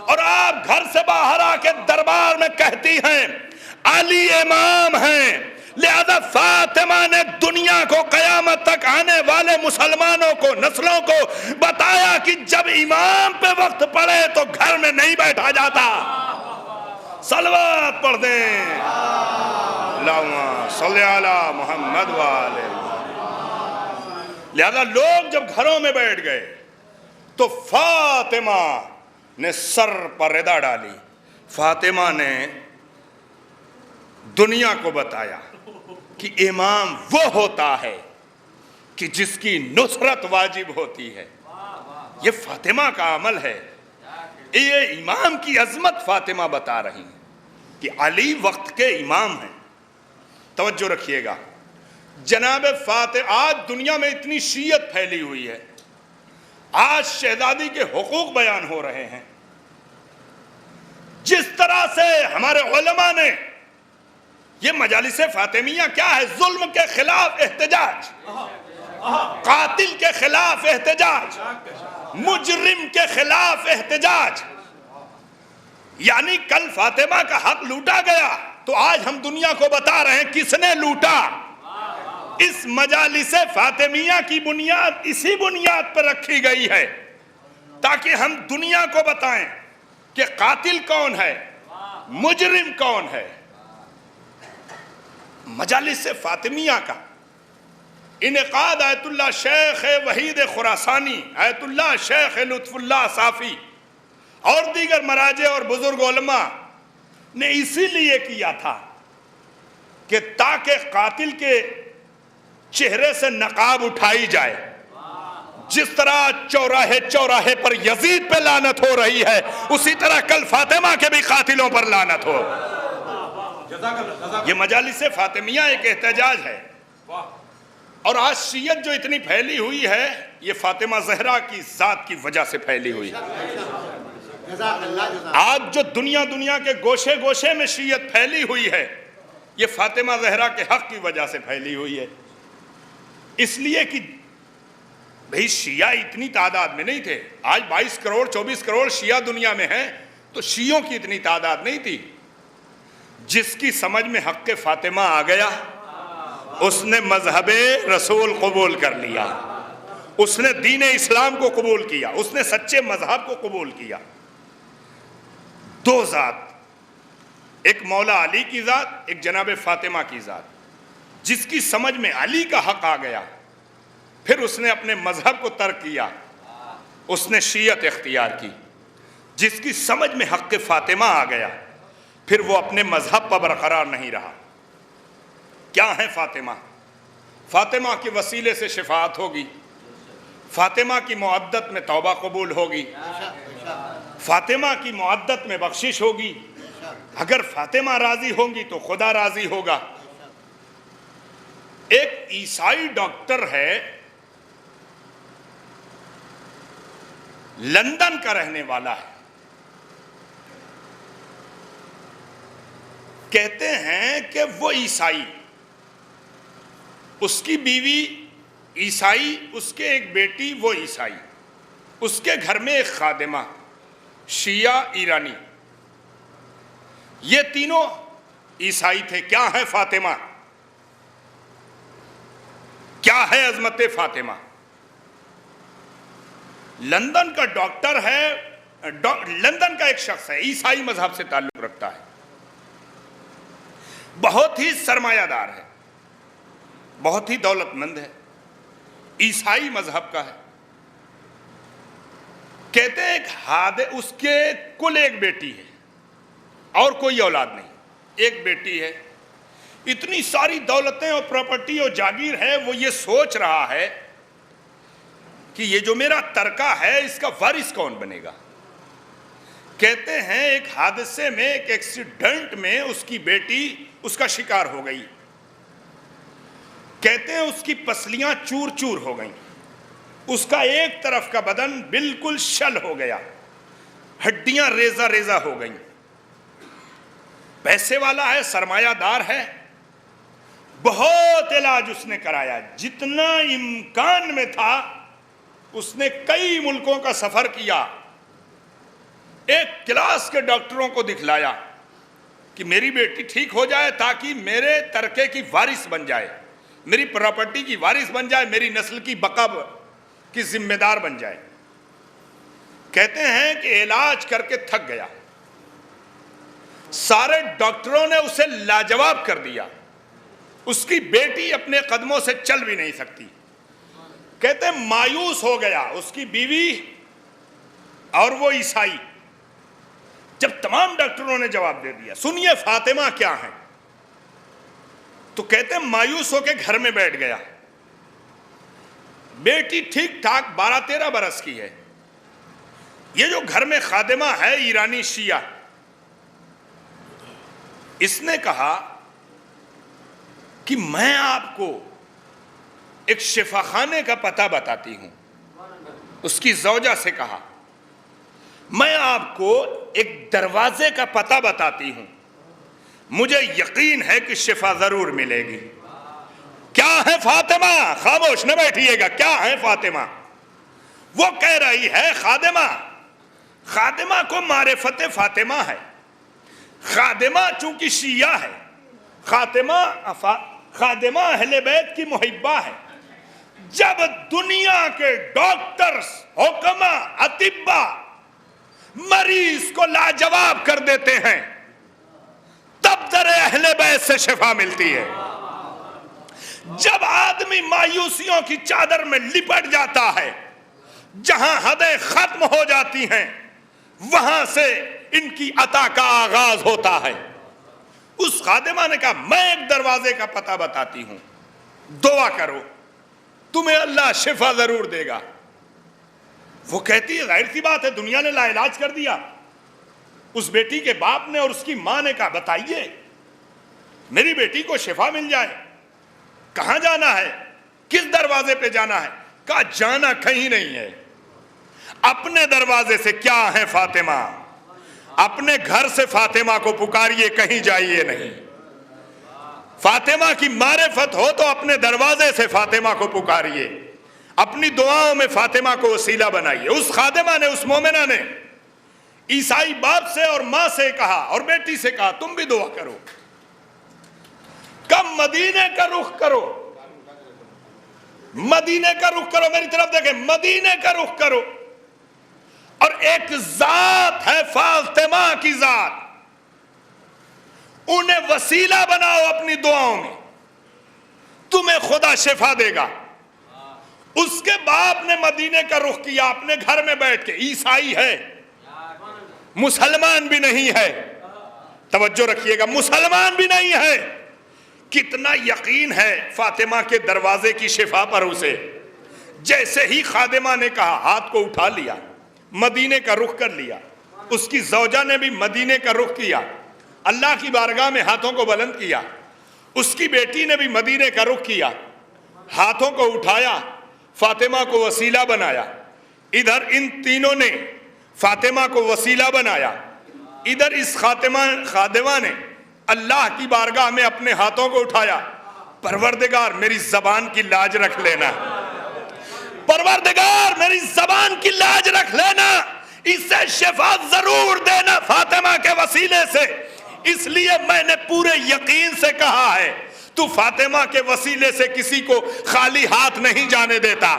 Speaker 1: اور آپ گھر سے باہر آ کے دربار میں کہتی ہیں علی امام ہیں، لہذا فاطمہ نے دنیا کو قیامت تک آنے والے مسلمانوں کو، نسلوں کو بتایا کہ جب امام پہ وقت پڑے تو گھر میں نہیں بیٹھا جاتا۔ صلوات پڑھ دیں، اللہم صلی علی محمد وآلہ۔ لہذا لوگ جب گھروں میں بیٹھ گئے تو فاطمہ نے سر پر ردا ڈالی، فاطمہ نے دنیا کو بتایا کہ امام وہ ہوتا ہے کہ جس کی نصرت واجب ہوتی ہے۔ یہ فاطمہ کا عمل ہے، یہ امام کی عظمت فاطمہ بتا رہی ہیں کہ علی وقت کے امام ہیں۔ توجہ رکھیے گا، جناب فاطمہ، آج دنیا میں اتنی شیعت پھیلی ہوئی ہے، آج شہزادی کے حقوق بیان ہو رہے ہیں، جس طرح سے ہمارے علماء نے یہ مجالس فاطمیہ کیا ہے، ظلم کے خلاف احتجاج، قاتل کے خلاف احتجاج، مجرم کے خلاف احتجاج، یعنی کل فاطمہ کا حق لوٹا گیا تو آج ہم دنیا کو بتا رہے ہیں کس نے لوٹا۔ اس مجالس فاطمیہ کی بنیاد اسی بنیاد پر رکھی گئی ہے تاکہ ہم دنیا کو بتائیں کہ قاتل کون ہے، مجرم کون ہے۔ مجالس فاطمیہ کا انعقاد آیت اللہ شیخ وحید خراسانی، آیت اللہ شیخ لطف اللہ صافی اور دیگر مراجع اور بزرگ علماء نے اسی لیے کیا تھا کہ تاکہ قاتل کے چہرے سے نقاب اٹھائی جائے، جس طرح چوراہے چوراہے پر یزید پہ لعنت ہو رہی ہے اسی طرح کل فاطمہ کے بھی قاتلوں پر لعنت ہو۔ یہ مجالس فاطمیہ ایک احتجاج ہے، اور آج شیعت جو اتنی پھیلی ہوئی ہے یہ فاطمہ زہرا کی ذات کی وجہ سے پھیلی ہوئی ہے۔ آج جو دنیا کے گوشے گوشے میں شیعت پھیلی ہوئی ہے یہ فاطمہ زہرا کے حق کی وجہ سے پھیلی ہوئی ہے، اس لیے کہ بھئی شیعہ اتنی تعداد میں نہیں تھے، آج 22 کروڑ 24 کروڑ شیعہ دنیا میں ہیں، تو شیعوں کی اتنی تعداد نہیں تھی۔ جس کی سمجھ میں حق فاطمہ آ گیا اس نے مذہب رسول قبول کر لیا، اس نے دین اسلام کو قبول کیا، اس نے سچے مذہب کو قبول کیا۔ دو ذات، ایک مولا علی کی ذات، ایک جناب فاطمہ کی ذات۔ جس کی سمجھ میں علی کا حق آ گیا پھر اس نے اپنے مذہب کو ترک کیا، اس نے شیعت اختیار کی۔ جس کی سمجھ میں حق فاطمہ آ گیا پھر وہ اپنے مذہب پر برقرار نہیں رہا۔ کیا ہے فاطمہ؟ فاطمہ کے وسیلے سے شفاعت ہوگی، فاطمہ کی معدت میں توبہ قبول ہوگی، فاطمہ کی معدت میں بخشش ہوگی، اگر فاطمہ راضی ہوں گی تو خدا راضی ہوگا۔ ایک عیسائی ڈاکٹر ہے، لندن کا رہنے والا ہے، کہتے ہیں کہ وہ عیسائی، اس کی بیوی عیسائی، اس کے ایک بیٹی وہ عیسائی، اس کے گھر میں ایک خادمہ شیعہ ایرانی، یہ تینوں عیسائی تھے۔ کیا ہے فاطمہ؟ کیا ہے عظمت فاطمہ؟ لندن کا ڈاکٹر ہے، لندن کا ایک شخص ہے، عیسائی مذہب سے تعلق رکھتا ہے، بہت ہی سرمایہ دار ہے، بہت ہی دولت مند ہے، عیسائی مذہب کا ہے۔ کہتے ہیں اس کے کل ایک بیٹی ہے اور کوئی اولاد نہیں، ایک بیٹی ہے، اتنی ساری دولتیں اور پراپرٹی اور جاگیر ہے، وہ یہ سوچ رہا ہے کہ یہ جو میرا ترکہ ہے اس کا وارث کون بنے گا۔ کہتے ہیں ایک حادثے میں، ایک ایکسیڈنٹ میں اس کی بیٹی اس کا شکار ہو گئی۔ کہتے ہیں اس کی پسلیاں چور چور ہو گئیں، اس کا ایک طرف کا بدن بالکل شل ہو گیا، ہڈیاں ریزہ ریزہ ہو گئیں۔ پیسے والا ہے، سرمایہ دار ہے، بہت علاج اس نے کرایا، جتنا امکان میں تھا اس نے کئی ملکوں کا سفر کیا، ایک کلاس کے ڈاکٹروں کو دکھلایا کہ میری بیٹی ٹھیک ہو جائے تاکہ میرے ترکے کی وارث بن جائے، میری پراپرٹی کی وارث بن جائے، میری نسل کی بقا کی ذمہ دار بن جائے۔ کہتے ہیں کہ علاج کر کے تھک گیا، سارے ڈاکٹروں نے اسے لاجواب کر دیا، اس کی بیٹی اپنے قدموں سے چل بھی نہیں سکتی۔ کہتے ہیں مایوس ہو گیا، اس کی بیوی اور وہ عیسائی، جب تمام ڈاکٹروں نے جواب دے دیا سنیے فاطمہ کیا ہے، تو کہتے ہیں مایوس ہو کے گھر میں بیٹھ گیا۔ بیٹی ٹھیک ٹھاک 12-13 برس کی ہے۔ یہ جو گھر میں خادمہ ہے ایرانی شیعہ، اس نے کہا کہ میں آپ کو ایک شفا خانے کا پتہ بتاتی ہوں۔ اس کی زوجہ سے کہا میں آپ کو ایک دروازے کا پتہ بتاتی ہوں، مجھے یقین ہے کہ شفا ضرور ملے گی۔ کیا ہے فاطمہ؟ خاموش نہ بیٹھیے گا، کیا ہے فاطمہ؟ وہ کہہ رہی ہے خادمہ کو معرفت فاطمہ ہے، خادمہ چونکہ شیعہ ہے، خادمہ اہل بیت کی محبہ ہے۔ جب دنیا کے ڈاکٹرز، حکما، اطباء مریض کو لاجواب کر دیتے ہیں، تب در اہل بیت سے شفا ملتی ہے۔ جب آدمی مایوسیوں کی چادر میں لپٹ جاتا ہے، جہاں حدیں ختم ہو جاتی ہیں، وہاں سے ان کی عطا کا آغاز ہوتا ہے۔ اس خادمہ نے کہا میں ایک دروازے کا پتہ بتاتی ہوں، دعا کرو، تمہیں اللہ شفا ضرور دے گا۔ وہ کہتی ہے ظاہر سی بات ہے، دنیا نے لا علاج کر دیا۔ اس بیٹی کے باپ نے اور اس کی ماں نے کہا بتائیے میری بیٹی کو شفا مل جائے، کہاں جانا ہے، کس دروازے پہ جانا ہے؟ کہا جانا کہیں نہیں ہے، اپنے دروازے سے۔ کیا ہے فاطمہ؟ اپنے گھر سے فاطمہ کو پکاریے، کہیں جائیے نہیں۔ فاطمہ کی معرفت ہو تو اپنے دروازے سے فاطمہ کو پکاریے، اپنی دعاؤں میں فاطمہ کو وسیلہ بنائیے۔ اس خادمہ نے، اس مومنہ نے عیسائی باپ سے اور ماں سے کہا اور بیٹی سے کہا تم بھی دعا کرو، کم مدینے کا رخ کرو، مدینے کا رخ کرو، میری طرف دیکھیں، مدینے کا رخ کرو۔ اور ایک ذات ہے فاطمہ کی ذات، انہیں وسیلہ بناؤ اپنی دعاؤں میں، تمہیں خدا شفا دے گا۔ اس کے باپ نے مدینے کا رخ کیا، اپنے گھر میں بیٹھ کے، عیسائی ہے، مسلمان بھی نہیں ہے، توجہ رکھیے گا، مسلمان بھی نہیں ہے۔ کتنا یقین ہے فاطمہ کے دروازے کی شفا پر اسے۔ جیسے ہی خادمہ نے کہا، ہاتھ کو اٹھا لیا، مدینے کا رخ کر لیا۔ اس کی زوجہ نے بھی مدینے کا رخ کیا، اللہ کی بارگاہ میں ہاتھوں کو بلند کیا۔ اس کی بیٹی نے بھی مدینے کا رخ کیا، ہاتھوں کو اٹھایا، فاطمہ کو وسیلہ بنایا۔ ادھر ان تینوں نے فاطمہ کو وسیلہ بنایا، ادھر اس خادمہ نے اللہ کی بارگاہ میں اپنے ہاتھوں کو اٹھایا، پروردگار میری زبان کی لاج رکھ لینا، پروردگار میری زبان کی لاج رکھ لینا، اسے شفا ضرور دینا فاطمہ کے وسیلے سے۔ اس لیے میں نے پورے یقین سے کہا ہے تو فاطمہ کے وسیلے سے کسی کو خالی ہاتھ نہیں جانے دیتا،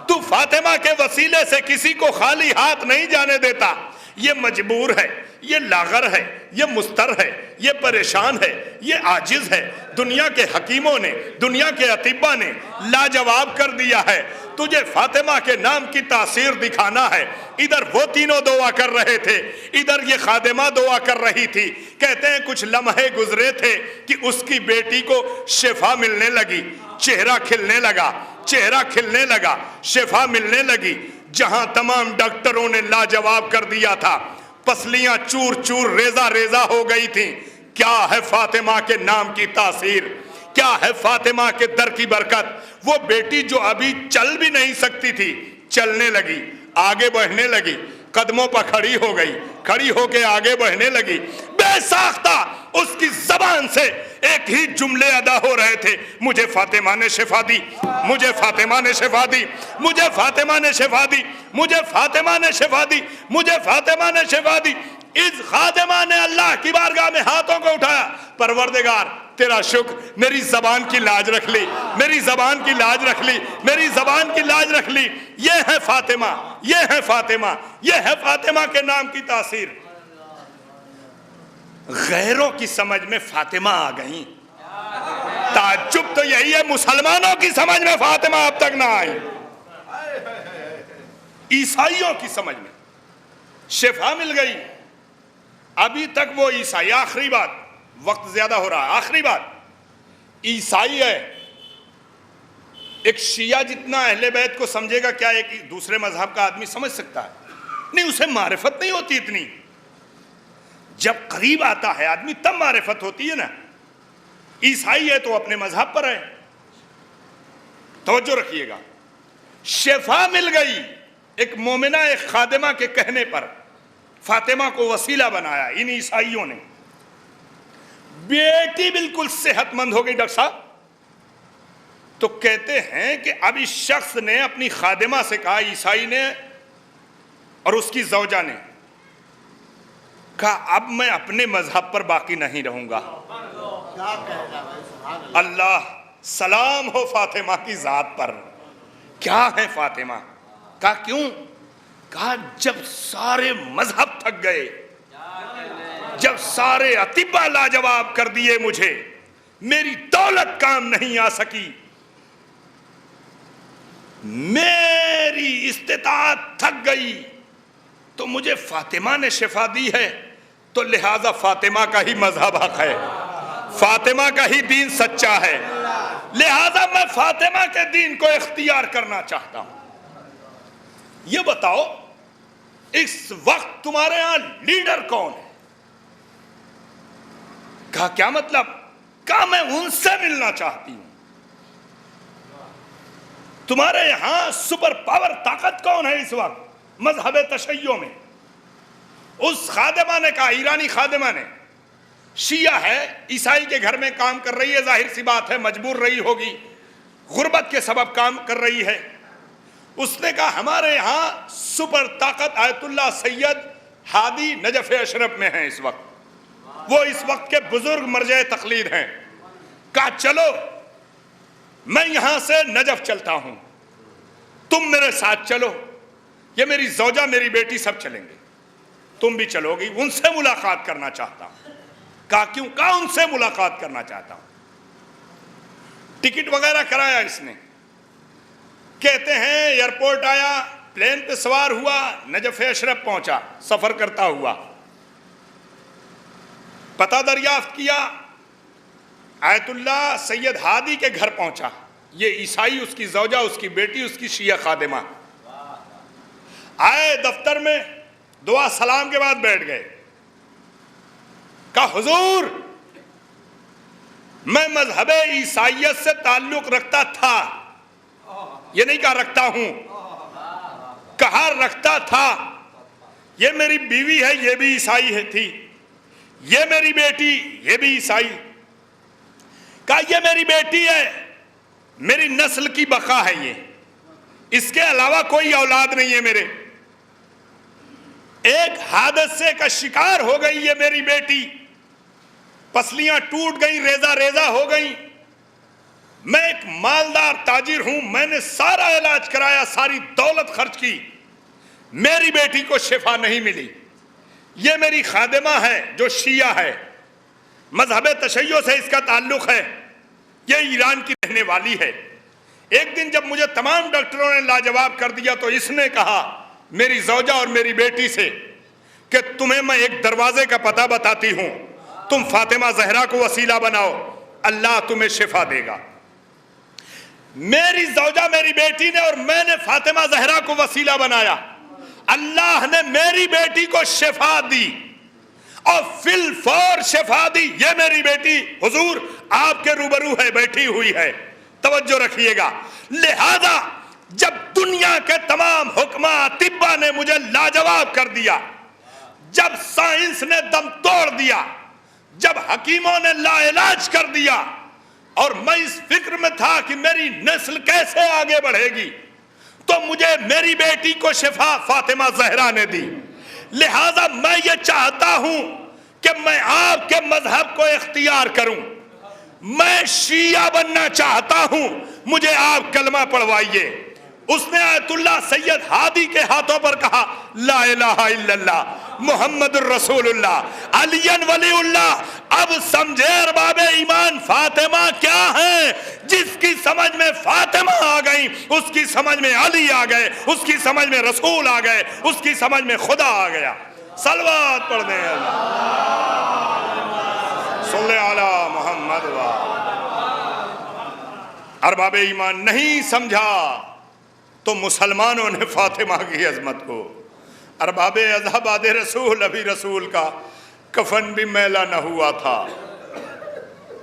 Speaker 1: تو فاطمہ کے وسیلے سے کسی کو خالی ہاتھ نہیں جانے دیتا۔ یہ مجبور ہے، یہ لاغر ہے، یہ مستر ہے، یہ پریشان ہے، یہ عاجز ہے، دنیا کے حکیموں نے، دنیا کے اطباء نے لاجواب کر دیا ہے۔ تجھے فاطمہ کے نام کی تاثیر دکھانا ہے۔ ادھر وہ تینوں دعا کر رہے تھے، ادھر یہ خادمہ دعا کر رہی تھی۔ کہتے ہیں کچھ لمحے گزرے تھے کہ اس کی بیٹی کو شفا ملنے لگی، چہرہ کھلنے لگا، چہرہ کھلنے لگا، شفا ملنے لگی۔ جہاں تمام ڈاکٹروں نے لاجواب کر دیا تھا، پسلیاں چور چور ریزہ ریزہ ہو گئی تھیں۔ کیا ہے فاطمہ کے نام کی تاثیر، کیا ہے فاطمہ کے در کی برکت۔ وہ بیٹی جو ابھی چل بھی نہیں سکتی تھی، چلنے لگی، آگے بڑھنے لگی، قدموں پر کھڑی ہو گئی، کھڑی ہو کے آگے بڑھنے لگی۔ بے ساختہ اس کی زبان سے ایک ہی جملے ادا ہو رہے تھے، مجھے فاطمہ نے شفا دی، مجھے فاطمہ نے شفا دی، مجھے فاطمہ نے شفا دی، مجھے فاطمہ نے شفا دی، مجھے فاطمہ نے شفا دی۔ اس خادمہ نے اللہ کی بارگاہ میں ہاتھوں کو اٹھایا، پروردگار تیرا شکر، میری زبان کی لاج رکھ لی، میری زبان کی لاج رکھ لی، میری زبان کی لاج رکھ لی۔ یہ ہے فاطمہ، یہ ہے فاطمہ، یہ ہے فاطمہ کے نام کی تاثیر۔ غیروں کی سمجھ میں فاطمہ آ گئی، تعجب تو یہی ہے مسلمانوں کی سمجھ میں فاطمہ اب تک نہ آئی۔ عیسائیوں کی سمجھ میں شفا مل گئی، ابھی تک وہ عیسائی، آخری بات، وقت زیادہ ہو رہا ہے، آخری بات، عیسائی ہے، ایک شیعہ جتنا اہل بیت کو سمجھے گا کیا ایک دوسرے مذہب کا آدمی سمجھ سکتا ہے؟ نہیں، اسے معرفت نہیں ہوتی اتنی، جب قریب آتا ہے آدمی تب معرفت ہوتی ہے نا۔ عیسائی ہے تو اپنے مذہب پر ہے، توجہ رکھیے گا۔ شفا مل گئی ایک مومنہ، ایک خادمہ کے کہنے پر، فاطمہ کو وسیلہ بنایا ان عیسائیوں نے۔ بیٹی بالکل صحت مند ہو گئی ڈاکٹر صاحب۔ تو کہتے ہیں کہ اب اس شخص نے اپنی خادمہ سے کہا، عیسائی نے اور اس کی زوجہ نے کہا، اب میں اپنے مذہب پر باقی نہیں رہوں گا۔ اللہ سلام ہو فاطمہ کی ذات پر۔ کیا ہے فاطمہ؟ کہا کیوں؟ کہا جب سارے مذہب تھک گئے، جب سارے اطباء لاجواب کر دیے مجھے، میری دولت کام نہیں آ سکی، میری استطاعت تھک گئی، تو مجھے فاطمہ نے شفا دی ہے، تو لہذا فاطمہ کا ہی مذہب حق ہے، فاطمہ کا ہی دین سچا ہے، لہذا میں فاطمہ کے دین کو اختیار کرنا چاہتا ہوں۔ یہ بتاؤ اس وقت تمہارے ہاں لیڈر کون ہے؟ کہا کیا مطلب؟ کہا میں ان سے ملنا چاہتی ہوں۔ تمہارے یہاں سپر پاور طاقت کون ہے اس وقت مذہب تشیع میں؟ اس خادمہ نے کہا، ایرانی خادمہ نے، شیعہ ہے، عیسائی کے گھر میں کام کر رہی ہے، ظاہر سی بات ہے مجبور رہی ہوگی، غربت کے سبب کام کر رہی ہے۔ اس نے کہا ہمارے یہاں سپر طاقت آیت اللہ سید ہادی نجف اشرف میں ہیں اس وقت، وہ اس وقت کے بزرگ مرجع تقلید ہیں۔ کہا چلو میں یہاں سے نجف چلتا ہوں، تم میرے ساتھ چلو، یہ میری زوجہ میری بیٹی سب چلیں گے، تم بھی چلو گی، ان سے ملاقات کرنا چاہتا ہوں۔ کہا کیوں؟ کہا ان سے ملاقات کرنا چاہتا ہوں۔ ٹکٹ وغیرہ کرایا اس نے، کہتے ہیں ایئرپورٹ آیا، پلین پہ سوار ہوا، نجف اشرف پہنچا سفر کرتا ہوا، پتہ دریافت کیا، آیت اللہ سید ہادی کے گھر پہنچا، یہ عیسائی، اس کی زوجہ، اس کی بیٹی، اس کی شیعہ خادمہ آئے دفتر میں، دعا سلام کے بعد بیٹھ گئے۔ کہا حضور میں مذہب عیسائیت سے تعلق رکھتا تھا، یہ نہیں کہا رکھتا ہوں، کہا رکھتا تھا، یہ میری بیوی ہے یہ بھی عیسائی ہے تھی، یہ میری بیٹی یہ بھی عیسائی۔ کہا یہ میری بیٹی ہے، میری نسل کی بقا ہے یہ، اس کے علاوہ کوئی اولاد نہیں ہے میرے. ایک حادثے کا شکار ہو گئی یہ میری بیٹی, پسلیاں ٹوٹ گئیں, ریزہ ریزہ ہو گئیں. میں ایک مالدار تاجر ہوں, میں نے سارا علاج کرایا, ساری دولت خرچ کی, میری بیٹی کو شفا نہیں ملی. یہ میری خادمہ ہے جو شیعہ ہے, مذہب تشیع سے اس کا تعلق ہے, یہ ایران کی رہنے والی ہے. ایک دن جب مجھے تمام ڈاکٹروں نے لاجواب کر دیا تو اس نے کہا میری زوجہ اور میری بیٹی سے کہ تمہیں میں ایک دروازے کا پتہ بتاتی ہوں, تم فاطمہ زہرا کو وسیلہ بناؤ, اللہ تمہیں شفا دے گا. میری زوجہ میری بیٹی نے اور میں نے فاطمہ زہرا کو وسیلہ بنایا, اللہ نے میری بیٹی کو شفا دی اور فی الفور شفا دی. یہ میری بیٹی حضور آپ کے روبرو ہے, بیٹھی ہوئی ہے, توجہ رکھیے گا. لہذا جب دنیا کے تمام حکماں طبا نے مجھے لاجواب کر دیا, جب سائنس نے دم توڑ دیا, جب حکیموں نے لا علاج کر دیا, اور میں اس فکر میں تھا کہ میری نسل کیسے آگے بڑھے گی, تو مجھے میری بیٹی کو شفا فاطمہ زہرا نے دی. لہذا میں یہ چاہتا ہوں کہ میں آپ کے مذہب کو اختیار کروں, میں شیعہ بننا چاہتا ہوں, مجھے آپ کلمہ پڑھوائیے. اس نے آیت اللہ سید ہادی کے ہاتھوں پر کہا لا الہ الا اللہ محمد الرسول اللہ علی ولی اللہ. اب سمجھے ارباب ایمان فاطمہ کیا ہے. جس کی سمجھ میں فاطمہ آ گئی, اس کی سمجھ میں علی آ گئے, اس کی سمجھ میں رسول آ گئے, اس کی سمجھ میں خدا آ گیا. صلوات پڑھ دیں صلی علی محمد. ارباب ایمان نہیں سمجھا تو مسلمانوں نے فاطمہ کی عظمت کو. ارباب اذہب رسول, ابھی رسول کا کفن بھی میلا نہ ہوا تھا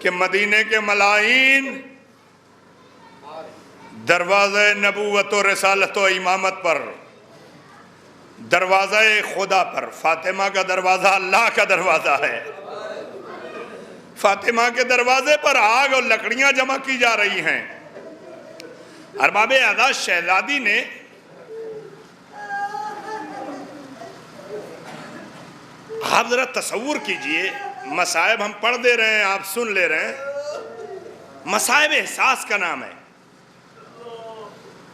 Speaker 1: کہ مدینے کے ملائین دروازہ نبوت و رسالت و امامت پر, دروازہ خدا پر, فاطمہ کا دروازہ اللہ کا دروازہ ہے, فاطمہ کے دروازے پر آگ اور لکڑیاں جمع کی جا رہی ہیں. ارباب اعزاز شہزادی نے آپ ذرا تصور کیجئے, مصائب ہم پڑھ دے رہے ہیں, آپ سن لے رہے ہیں, مصائب احساس کا نام ہے.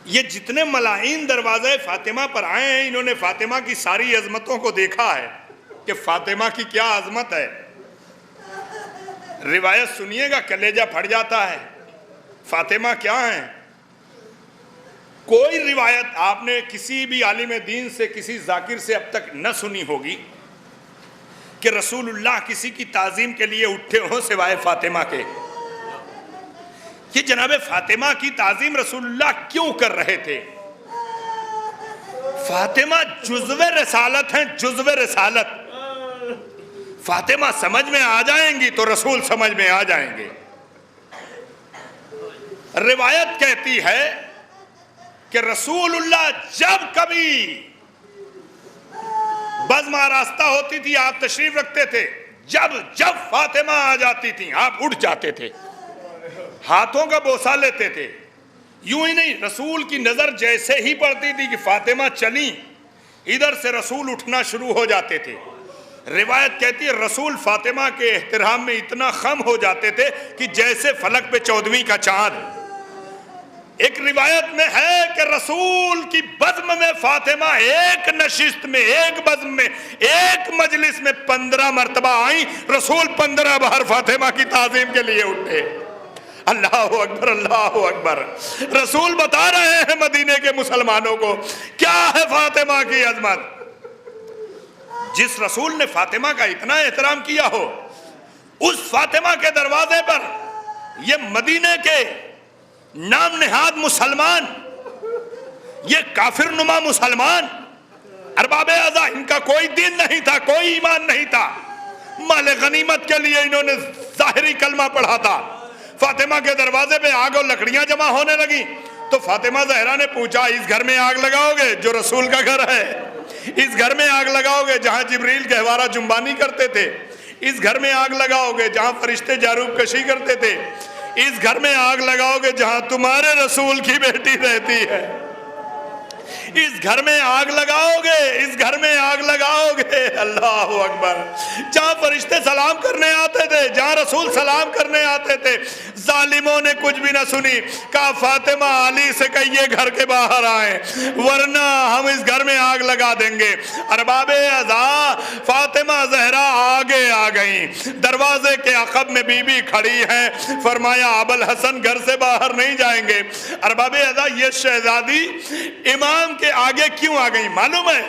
Speaker 1: یہ جتنے ملائین دروازہ فاطمہ پر آئے ہیں, انہوں نے فاطمہ کی ساری عظمتوں کو دیکھا ہے کہ فاطمہ کی کیا عظمت ہے. روایت سنیے گا کلیجہ پھٹ جاتا ہے. فاطمہ کیا ہیں؟ کوئی روایت آپ نے کسی بھی عالم دین سے, کسی ذاکر سے اب تک نہ سنی ہوگی کہ رسول اللہ کسی کی تعظیم کے لیے اٹھے ہوں سوائے فاطمہ کے. کہ جناب فاطمہ کی تعظیم رسول اللہ کیوں کر رہے تھے؟ فاطمہ جزو رسالت ہیں, جزو رسالت. فاطمہ سمجھ میں آ جائیں گی تو رسول سمجھ میں آ جائیں گے. روایت کہتی ہے کہ رسول اللہ جب کبھی بزم آراستہ ہوتی تھی, آپ تشریف رکھتے تھے, جب فاطمہ آ جاتی تھی آپ اٹھ جاتے تھے, ہاتھوں کا بوسہ لیتے تھے. یوں ہی نہیں, رسول کی نظر جیسے ہی پڑتی تھی کہ فاطمہ چلی, ادھر سے رسول اٹھنا شروع ہو جاتے تھے. روایت کہتی ہے رسول فاطمہ کے احترام میں اتنا خم ہو جاتے تھے کہ جیسے فلک پہ 14ویں کا چاند. ایک روایت میں ہے کہ رسول کی بزم میں فاطمہ ایک نشست میں, ایک بزم میں, ایک مجلس میں 15 مرتبہ آئیں. رسول 15 بار فاطمہ کی تعظیم کے لیے اٹھے. اللہ اکبر, اللہ اکبر. رسول بتا رہے ہیں مدینے کے مسلمانوں کو کیا ہے فاطمہ کی عظمت. جس رسول نے فاطمہ کا اتنا احترام کیا ہو, اس فاطمہ کے دروازے پر یہ مدینے کے نام نہاد مسلمان, یہ کافر نما مسلمان, ارباب اعضاء, ان کا کوئی دین نہیں تھا, کوئی ایمان نہیں تھا, مال غنیمت کے لیے انہوں نے ظاہری کلمہ پڑھا تھا. فاطمہ کے دروازے پہ آگ اور لکڑیاں جمع ہونے لگی تو فاطمہ زہرا نے پوچھا اس گھر میں آگ لگاؤ گے جو رسول کا گھر ہے؟ اس گھر میں آگ لگاؤ گے جہاں جبریل گہوارہ جنبانی کرتے تھے؟ اس گھر میں آگ لگاؤ گے جہاں فرشتے جاروب کشی کرتے تھے؟ اس گھر میں آگ لگاؤ گے جہاں تمہارے رسول کی بیٹی رہتی ہے؟ اس گھر میں آگ لگاؤ گے، اس گھر میں آگ لگاؤ گے۔ اللہ اکبر۔ جہاں فرشتے سلام کرنے آتے تھے، جہاں رسول سلام کرنے آتے تھے، ظالموں نے کچھ بھی نہ سنی، کہا فاطمہ علی سے کہیے گھر کے باہر آئیں ورنہ ہم اس گھر میں آگ لگا دیں گے۔ ارباب عزا فاطمہ زہرا آگے آ گئیں، دروازے کے عقب میں بی بی کھڑی ہیں، فرمایا ابوالحسن گھر سے باہر نہیں جائیں گے۔ ارباب عزا یہ شہزادی امام کے آگے کیوں آ گئی معلوم ہے؟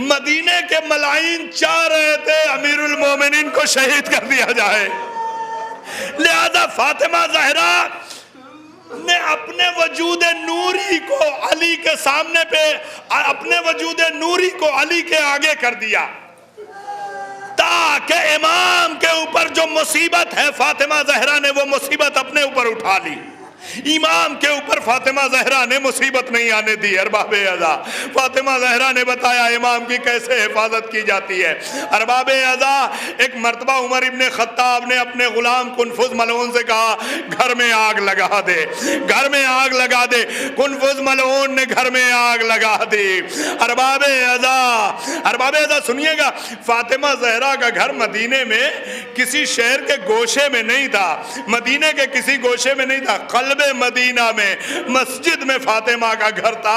Speaker 1: مدینے کے ملائن چاہ رہے تھے امیر المومنین کو شہید کر دیا جائے، لہذا فاطمہ زہرا نے اپنے وجود نوری کو علی کے سامنے پہ، اپنے وجود نوری کو علی کے آگے کر دیا تاکہ امام کے اوپر جو مصیبت ہے فاطمہ زہرا نے وہ مصیبت اپنے اوپر اٹھا لی، امام کے اوپر فاطمہ زہرا نے مصیبت نہیں آنے دی۔ ارباب عزا فاطمہ زہرا نے بتایا امام کی کیسے حفاظت کی جاتی ہے۔ ارباب عزا ایک مرتبہ عمر ابن خطاب نے اپنے غلام کنفذ ملعون سے کہا گھر میں آگ لگا دے، گھر میں آگ لگا دے۔ کنفذ ملعون نے گھر میں آگ لگا دی۔ ارباب عزا سنیے گا، فاطمہ زہرا کا گھر مدینے میں کسی شہر کے گوشے میں نہیں تھا، مدینے کے کسی گوشے میں نہیں تھا، قلب مدینہ میں مسجد میں فاطمہ کا گھر تھا۔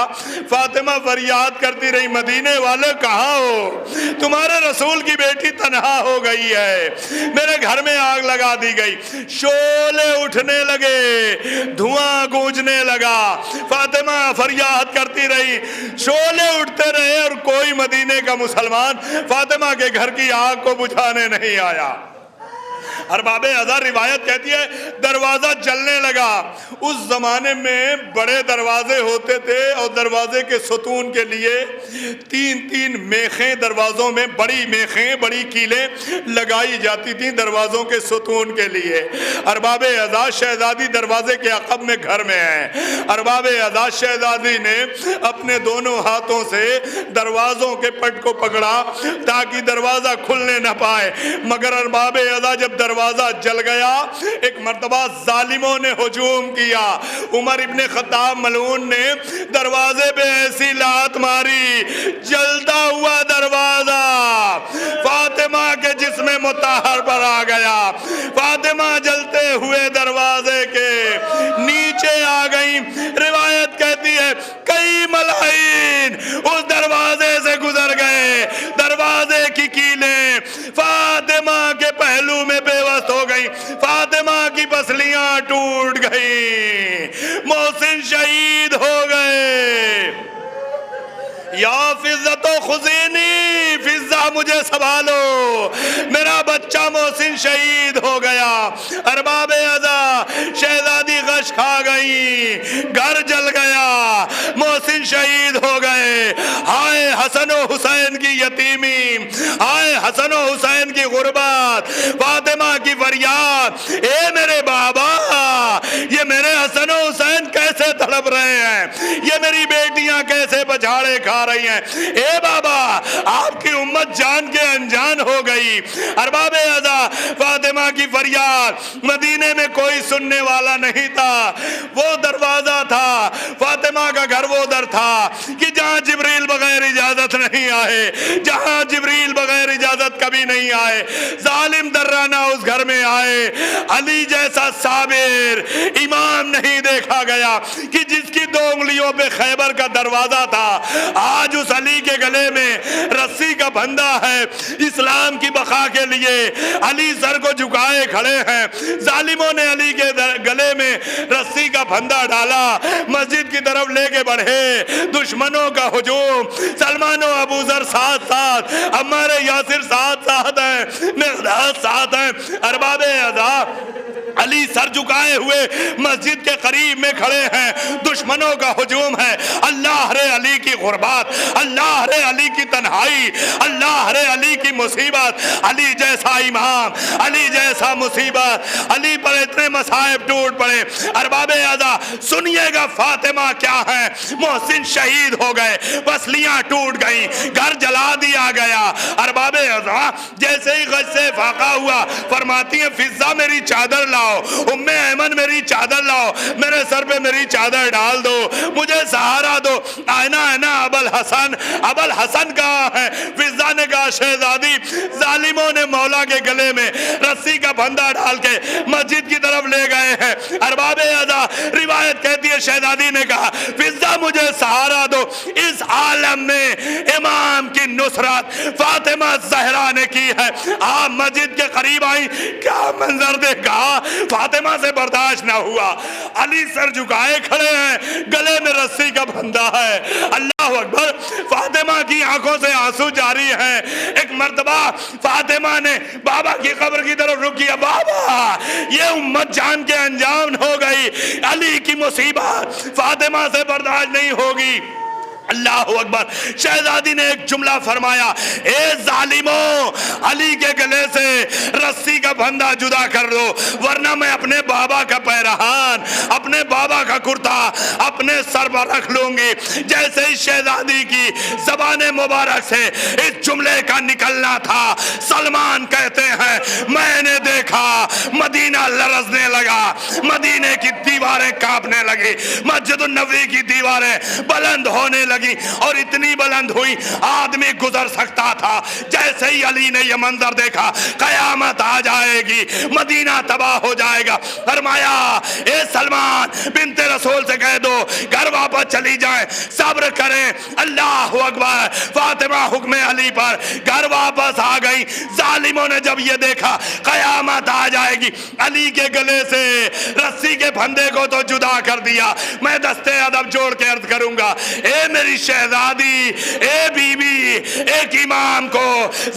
Speaker 1: فاطمہ فریاد کرتی رہی مدینے والے کہاں ہو، تمہارے رسول کی بیٹی تنہا ہو گئی ہے، میرے گھر میں آگ لگا دی گئی۔ شعلے اٹھنے لگے، دھواں گونجنے لگا، فاطمہ فریاد کرتی رہی، شعلے اٹھتے رہے اور کوئی مدینے کا مسلمان فاطمہ کے گھر کی آگ کو بجھانے نہیں آیا۔ ارباب عزا روایت کہتی ہے دروازہ جلنے لگا۔ اس زمانے میں بڑے دروازے ہوتے تھے اور دروازے کے ستون کے لیے تین تین میخیں دروازوں میں، بڑی میخیں، بڑی کیلیں لگائی جاتی تھیں دروازوں کے ستون کے لیے۔ ارباب عزا شہزادی دروازے کے عقب میں گھر میں ہے۔ ارباب عزا شہزادی نے اپنے دونوں ہاتھوں سے دروازوں کے پٹ کو پکڑا تاکہ دروازہ کھلنے نہ پائے، مگر ارباب عزا جب دروازہ جل گیا، ایک مرتبہ ظالموں نے ہجوم کیا۔ عمر ابن خطاب ملعون نے دروازے پہ ایسی لات ماری، جلتا ہوا دروازہ فاطمہ کے جسم مطہر پر آ گیا۔ فاطمہ جلتے ہوئے دروازے کے نیچے آ گئیں۔ روایت کہتی ہے کئی ملائن اس دروازے سے گزر گئے، دروازے کی کیلیں فاطمہ کے پہلو میں بےوست ہو گئی، فاطمہ کی پسلیاں ٹوٹ گئیں، محسن شہید ہو گئے۔ یا فضہ خزینی، فضہ مجھے سنبھالو، میرا بچہ محسن شہید ہو گیا۔ ارباب عزا شہزادی غش کھا گئی، گھر جل گیا، محسن شہید ہو گئے۔ ہائے حسن و حسین کی یتیمی، ہائے حسن و حسین کی غربت، فاطمہ کی فریاد، اے میرے بابا یہ میرے حسن و حسین کیسے تڑپ رہے ہیں، یہ میری بیٹیاں کیسے پچھاڑے کھا رہی ہیں، اے بابا آپ کی امت جان کے انجان ہو گئی۔ ارباب عزا فاطمہ کی فریاد، مدینے میں کوئی سننے والا نہیں تھا، وہ دروازہ تھا فاطمہ کا گھر، وہ در تھا کہ جہاں جبریل بغیر اجازت نہیں آئے، جہاں جبریل بغیر اجازت کبھی نہیں آئے، ظالم درانہ اس گھر میں آئے۔ علی جیسا صابر امام نہیں دیکھا گیا کہ جس کی 2 انگلیوں پہ خیبر کا دروازہ تھا، آج اس علی کے گلے میں رسی کا بندہ ہے۔ اسلام کی بقا کے لیے علی سر کو جھکائے کھڑے ہیں، ظالموں نے علی کے گلے میں رسی کا بندہ ڈالا، مسجد کی طرف لے کے بڑھے، دشمنوں کا ہجوم، سلمان و ابو ذر ساتھ ساتھ، عمار یاسر ساتھ ساتھ ہیں، مقداد ساتھ ہیں۔ ارباب عزا علی سر جھکائے ہوئے مسجد کے قریب میں کھڑے ہیں، دشمنوں کا ہجوم ہے۔ اللہ رے علی کی غربت، اللہ رے علی کی تنہائی، اللہ رے علی کی
Speaker 2: مصیبت، علی جیسا امام، علی جیسا مصیبت، علی پر اتنے مصائب ٹوٹ پڑے۔ ارباب اعضا سنیے گا فاطمہ کیا ہے، محسن شہید ہو گئے، وصلیاں ٹوٹ گئیں، گھر جلا دیا گیا۔ ارباب اعضا جیسے ہی غش سے فاقہ ہوا فرماتی ہیں فضہ میری چادر لاؤ، ام ایمن میری چادر لاؤ، میرے سر پہ میری چادر ڈال دو، مجھے سہارا دو۔ آئینہ آئینہ ابوالحسن، ابوالحسن کہاں ہے؟ فضہ نے کہا شہزادی ظالموں نے مولا کے گلے میں رسی کا بندہ ڈال کے مسجد کی طرف لے گئے ہیں۔ ارباب اعضا روایت کہتی ہے شہزادی نے کہا فضہ مجھے سہارا دو۔ اس عالم میں امام کی نصرت فاطمہ زہرا نے کی ہے۔ آپ مسجد کے قریب آئی، کیا منظر دیکھا، فاطمہ سے برداشت نہ ہوا، علی سر جھکائے کھڑے ہیں، گلے میں رسی کا بندہ ہے۔ اللہ اکبر، فاطمہ کی آنکھوں سے آنسو جاری ہیں۔ ایک مرتبہ فاطمہ نے بابا کی قبر کی طرف رخ کیا، بابا یہ امت جان کے انجام ہو گئی، علی کی مصیبت فاطمہ سے برداشت نہیں ہوگی۔ اللہ اکبر، شہزادی نے ایک جملہ فرمایا، اے ظالموں علی کے گلے سے رسی کا بندہ جدا کر دو، ورنہ میں اپنے بابا کا پیرہان، اپنے بابا کا کرتا اپنے سر پر رکھ لوں گی۔ جیسے ہی شہزادی کی زبان مبارک سے اس جملے کا نکلنا تھا، سلمان کہتے ہیں میں نے دیکھا مدینہ لرزنے لگا، مدینے کی دیواریں کانپنے لگی، مسجد النبوی کی دیواریں بلند ہونے لگی، اور اتنی بلند ہوئی آدمی گزر سکتا تھا۔ جیسے ہی علی نے یہ منظر دیکھا قیامت آ جائے گی، مدینہ تباہ ہو جائے گا۔ فرمایا اے سلمان بنت رسول سے کہہ دو گھر واپس چلی جائیں، صبر کریں۔ اللہ اکبر، فاطمہ حکم علی پر گھر واپس آ گئی۔ ظالموں نے جب یہ دیکھا قیامت آ جائے گی، علی کے گلے سے رسی کے پھندے کو تو جدا کر دیا، میں دستے ادب جوڑ کے عرض کروں گا، اے میری شہزادی، اے بی بی، ایک امام کو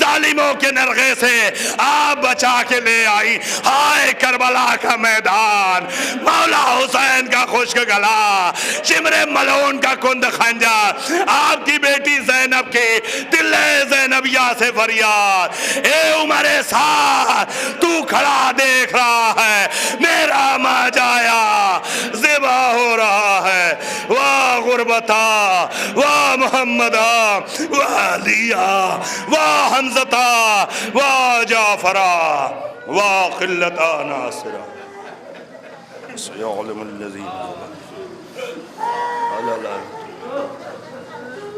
Speaker 2: ظالموں کے نرغے سے آپ بچا کے لے آئی۔ ہائے کربلا کا میدان، مولا حسین کا خشک گلا، شمر ملعون کا کند خنجر، آپ کی بیٹی زینب کی دلِ زینبیہ سے فریاد، اے عمر سعد تو کھڑا دیکھ رہا ہے، میرا ماجایا ذبح ہو رہا ہے، واہ غربتا واہ محمدہ واہ علیہ واہ حمزہ واہ جعفرہ واہ قلتا ناصرہ سيعلم الذين